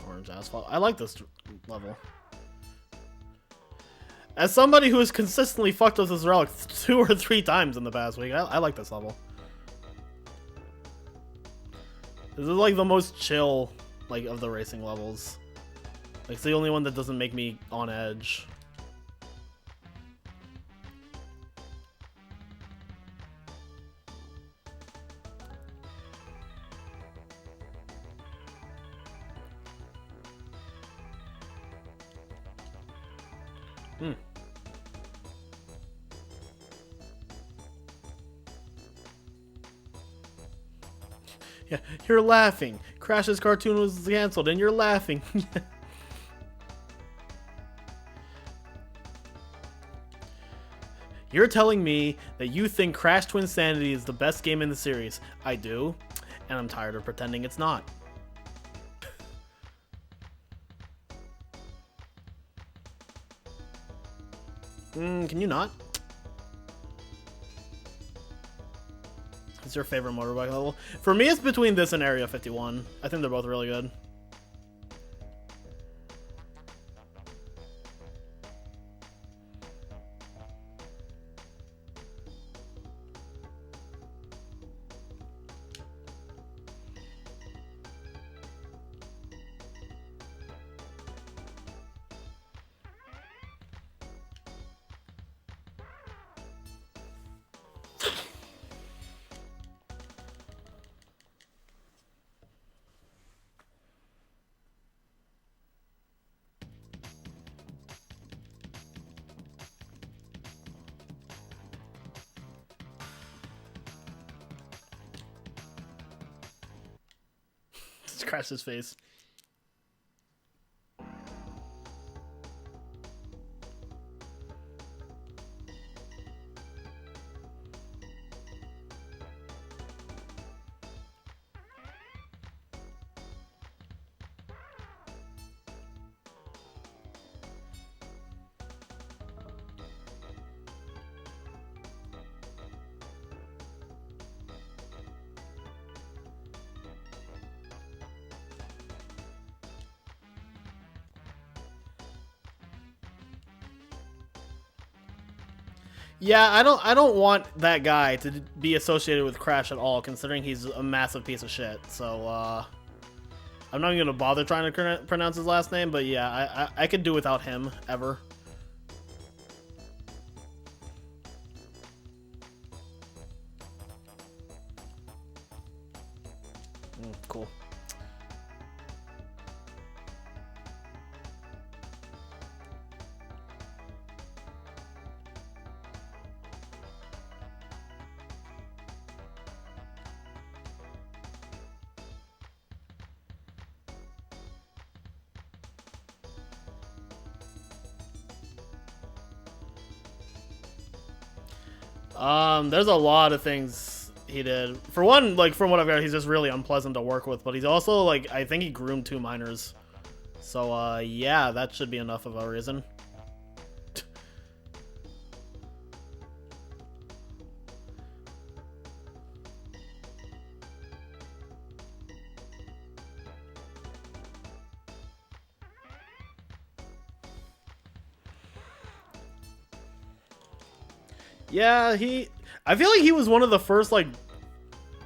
Orange asphalt. I like this level. As somebody who has consistently fucked with this relic 2 or 3 times in the past week, I like this level. This is like the most chill, like, of the racing levels. Like, it's the only one that doesn't make me on edge. Hmm. Yeah, you're laughing. Crash's cartoon was canceled, and you're laughing. You're telling me that you think Crash Twinsanity is the best game in the series. I do, and I'm tired of pretending it's not. Can you not? What's your favorite motorbike level? For me, it's between this and Area 51. I think they're both really good. Scratch his face. Yeah, I don't want that guy to be associated with Crash at all, considering he's a massive piece of shit. So, I'm not even gonna bother trying to pronounce his last name, but yeah, I could do without him, ever. Cool. There's a lot of things he did. For one, like, from what I've heard, he's just really unpleasant to work with, but he's also, like, I think he groomed 2 minors. So, yeah, that should be enough of a reason. Yeah, I feel like he was one of the first, like,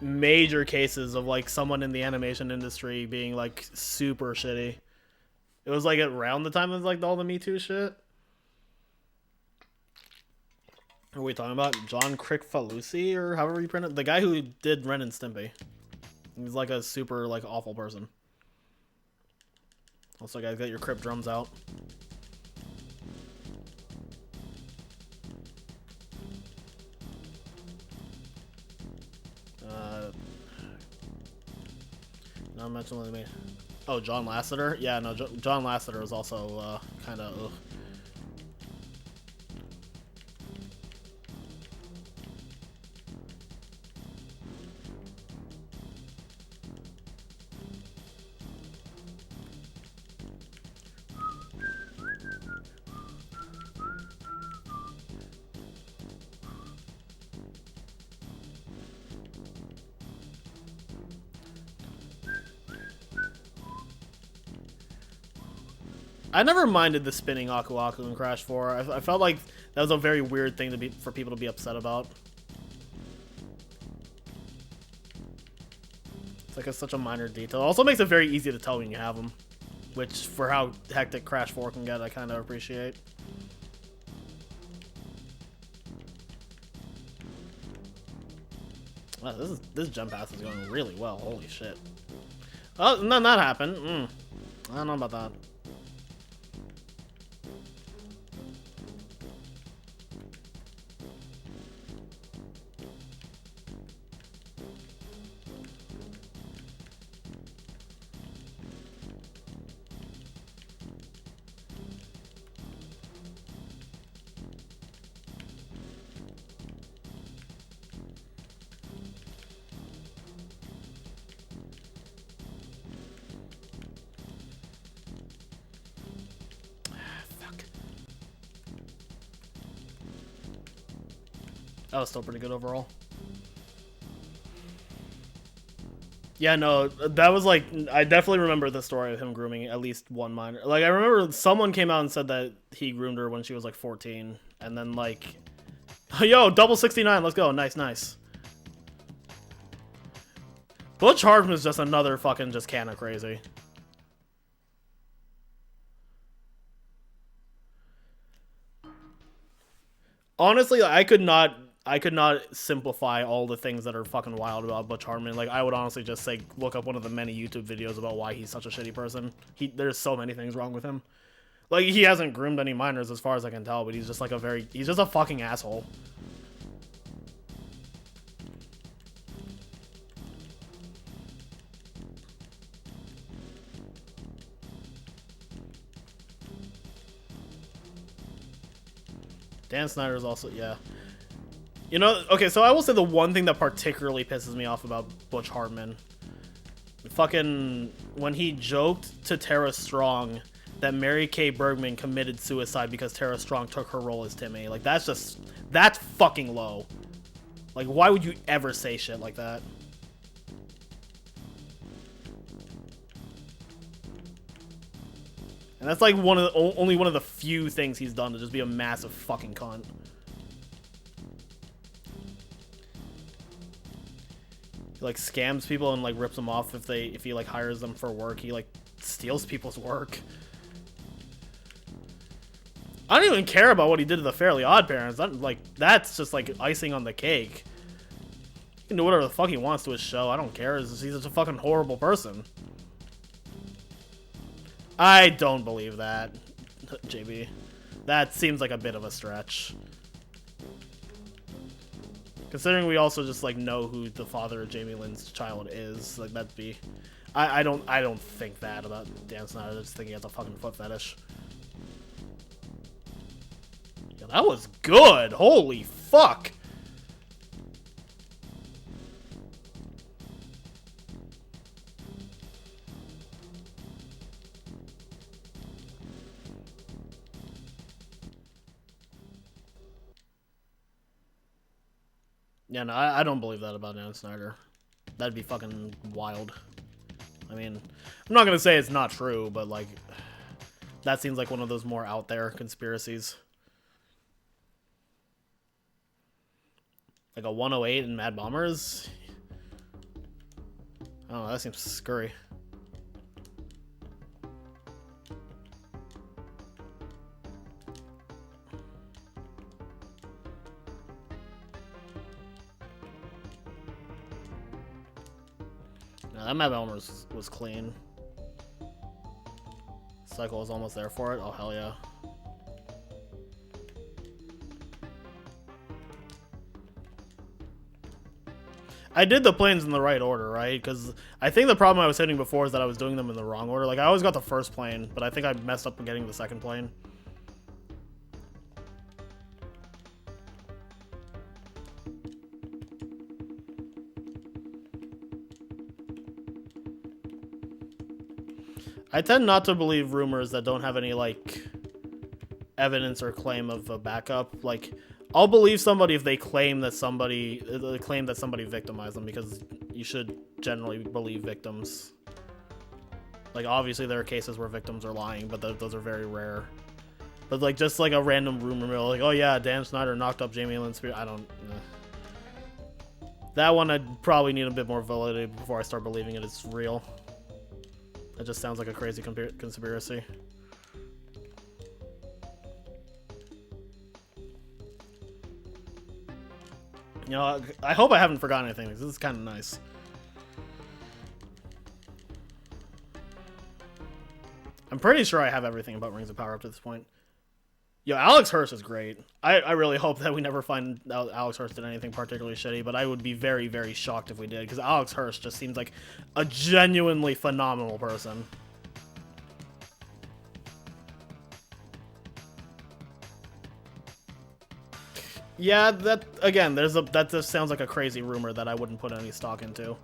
major cases of, like, someone in the animation industry being, like, super shitty. It was, like, around the time of, like, all the Me Too shit. What are we talking about? John Crickfalusi, or however you pronounce it? The guy who did Ren and Stimpy. He's, like, a super, like, awful person. Also, guys, get your Crip drums out. Not mention what they made. Oh, John Lasseter? Yeah, no, John Lasseter was also kind of. I never minded the spinning Aku Aku in Crash 4. I felt like that was a very weird thing for people to be upset about. It's like such a minor detail. It also makes it very easy to tell when you have them, which, for how hectic Crash 4 can get, I kind of appreciate. Wow, this jump pass is going really well. Holy shit! Oh, none that happened. I don't know about that. That was still pretty good overall. Yeah, no, that was like, I definitely remember the story of him grooming at least one minor. Like, I remember someone came out and said that he groomed her when she was like 14, and then like, yo, double 69, let's go, nice, nice. Butch Hartman is just another fucking just kinda crazy. Honestly, I could not simplify all the things that are fucking wild about Butch Hartman. Like, I would honestly just say look up one of the many YouTube videos about why he's such a shitty person. There's so many things wrong with him. Like, he hasn't groomed any minors as far as I can tell, but he's just like he's just a fucking asshole. Dan Snyder's also, yeah. You know, okay, so I will say the one thing that particularly pisses me off about Butch Hartman, fucking, when he joked to Tara Strong that Mary Kay Bergman committed suicide because Tara Strong took her role as Timmy. Like, that's fucking low. Like, why would you ever say shit like that? And that's like only one of the few things he's done to just be a massive fucking cunt. He like scams people and like rips them off if he like hires them for work. He like steals people's work. I don't even care about what he did to the Fairly Odd Parents. That's just like icing on the cake. He can do whatever the fuck he wants to his show. I don't care. He's just a fucking horrible person. I don't believe that, JB. That seems like a bit of a stretch. Considering we also just like know who the father of Jamie Lynn's child is, like that'd be. I don't think that about Dan Snyder. I just think he has a fucking foot fetish. Yeah, that was good. Holy fuck. Yeah, no, I don't believe that about Dan Snyder. That'd be fucking wild. I mean, I'm not gonna say it's not true, but like, that seems like one of those more out there conspiracies. Like a 108 in Mad Bombers? I don't know, that seems scurry. No, that Mad Bombers was clean. Cycle was almost there for it. Oh, hell yeah. I did the planes in the right order, right? Because I think the problem I was hitting before is that I was doing them in the wrong order. Like, I always got the first plane, but I think I messed up getting the second plane. I tend not to believe rumors that don't have any, like, evidence or claim of a backup. Like, I'll believe somebody if they claim that somebody victimized them, because you should generally believe victims. Like, obviously there are cases where victims are lying, but those are very rare. But, like, just like a random rumor mill, like, oh yeah, Dan Snyder knocked up Jamie Lynn Spears, I don't... That one I'd probably need a bit more validity before I start believing it's real. It just sounds like a crazy conspiracy. You know, I hope I haven't forgotten anything, because this is kind of nice. I'm pretty sure I have everything about Rings of Power up to this point. Yo, Alex Hirsch is great. I really hope that we never find out Alex Hirsch did anything particularly shitty, but I would be very, very shocked if we did, because Alex Hirsch just seems like a genuinely phenomenal person. Yeah, that again, that just sounds like a crazy rumor that I wouldn't put any stock into.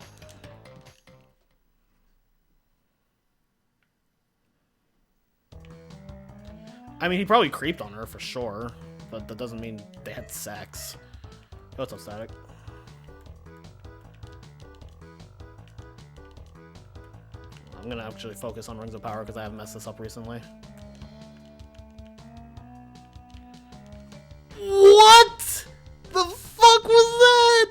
I mean, he probably creeped on her for sure, but that doesn't mean they had sex. What's up, Static? I'm gonna actually focus on Rings of Power because I haven't messed this up recently. What the fuck was that?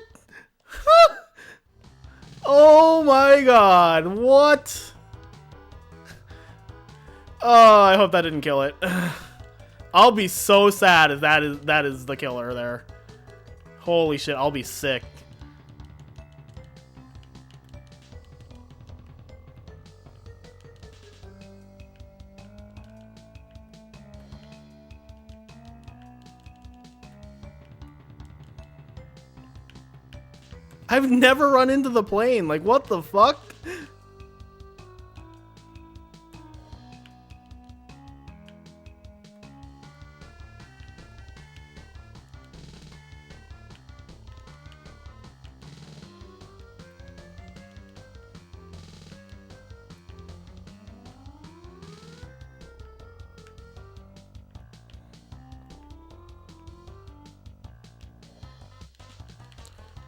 Oh my god, what? Oh, I hope that didn't kill it. I'll be so sad if that is the killer there. Holy shit, I'll be sick. I've never run into the plane. Like, what the fuck?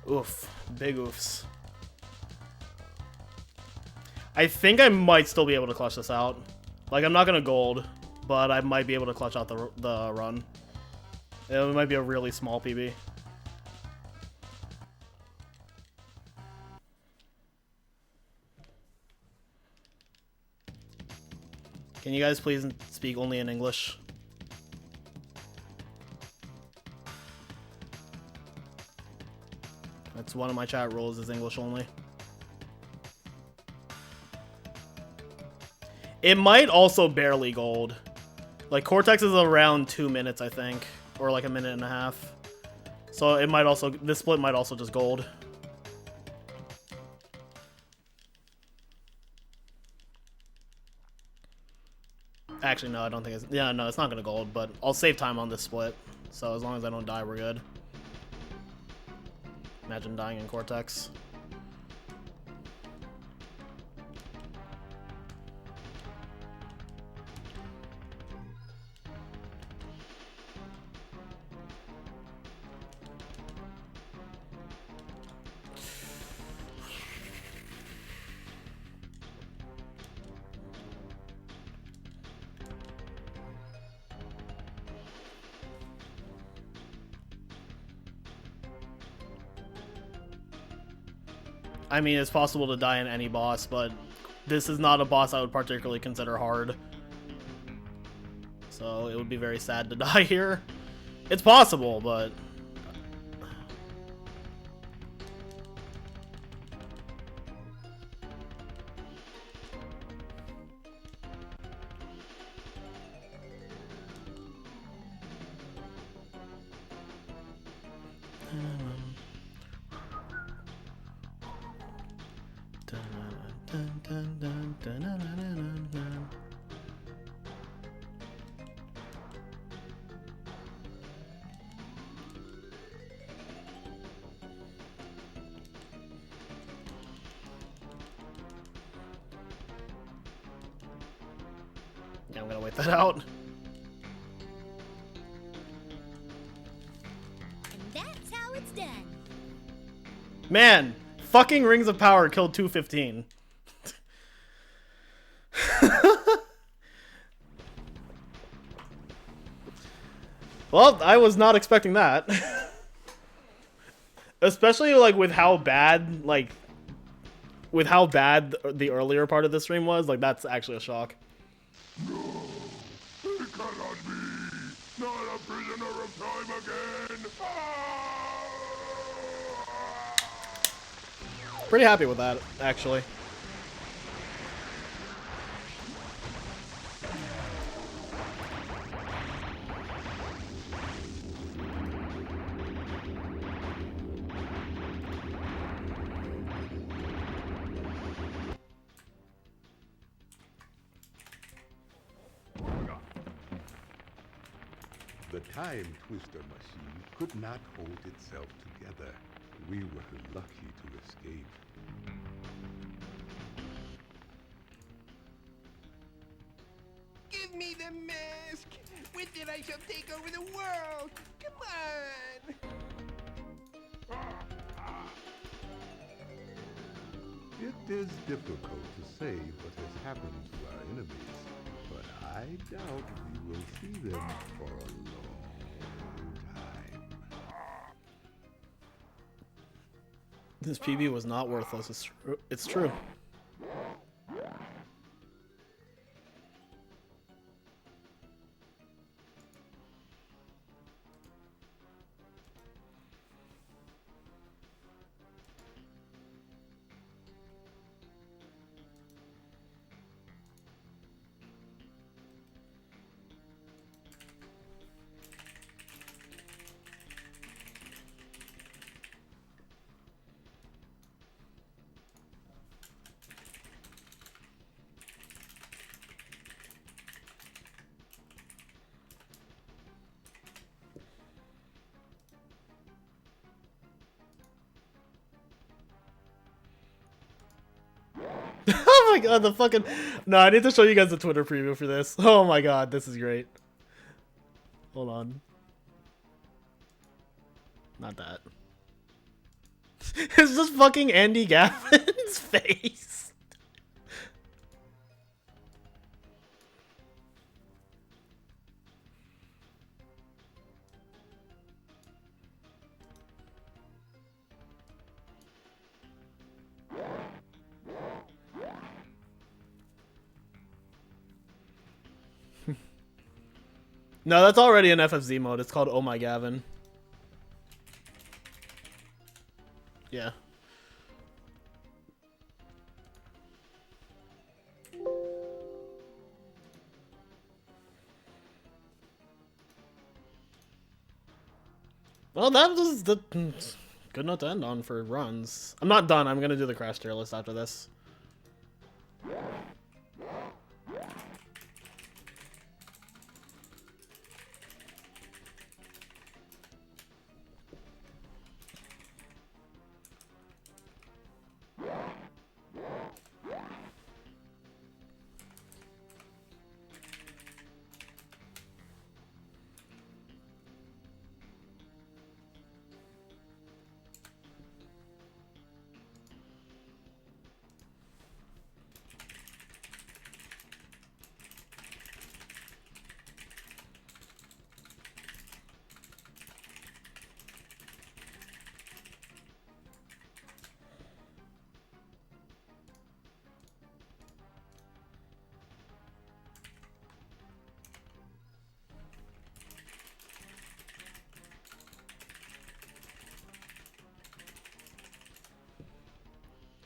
Oof. Big oofs. I think I might still be able to clutch this out. Like, I'm not gonna gold, but I might be able to clutch out the run. It might be a really small PB. Can you guys please speak only in English? That's one of my chat rules, is English only. It might also barely gold. Like, Cortex is around 2 minutes, I think. Or like a minute and a half. So it might also, this split might also just gold. Actually, no, I don't think it's, yeah, no, it's not gonna gold, but I'll save time on this split. So as long as I don't die, we're good. Imagine dying in Cortex. I mean, it's possible to die in any boss, but this is not a boss I would particularly consider hard. So it would be very sad to die here. It's possible, but... Yeah, I'm gonna wait that out. And that's how it's done. Man, fucking Rings of Power killed 215. Well, I was not expecting that. Especially, like, with how bad, like, with how bad the earlier part of the stream was. Like, that's actually a shock. No, it cannot be. Not a prisoner of time again. Pretty happy with that, actually. The time twister machine could not hold itself together. We were lucky to escape. Give me the mask! With it I shall take over the world! Come on! It is difficult to say what has happened to our enemies, but I doubt we will see them for a long time. This PB was not worthless. It's true. Oh my god, the fucking... No, I need to show you guys the Twitter preview for this. Oh my god, this is great. Hold on. Not that. It's just fucking Andy Gaffin's face. No, that's already an FFZ mode. It's called Oh My Gavin. Yeah. Well, that was the good note to end on for runs. I'm not done. I'm gonna do the crash tier list after this.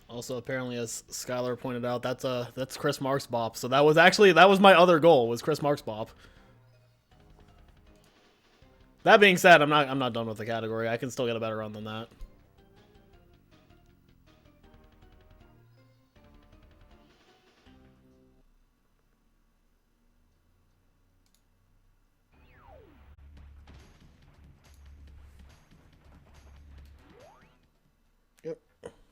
Also, apparently, as Skylar pointed out, that's Chris Marks bop. So that was my other goal, was Chris Marks bop. That being said, I'm not done with the category. I can still get a better run than that.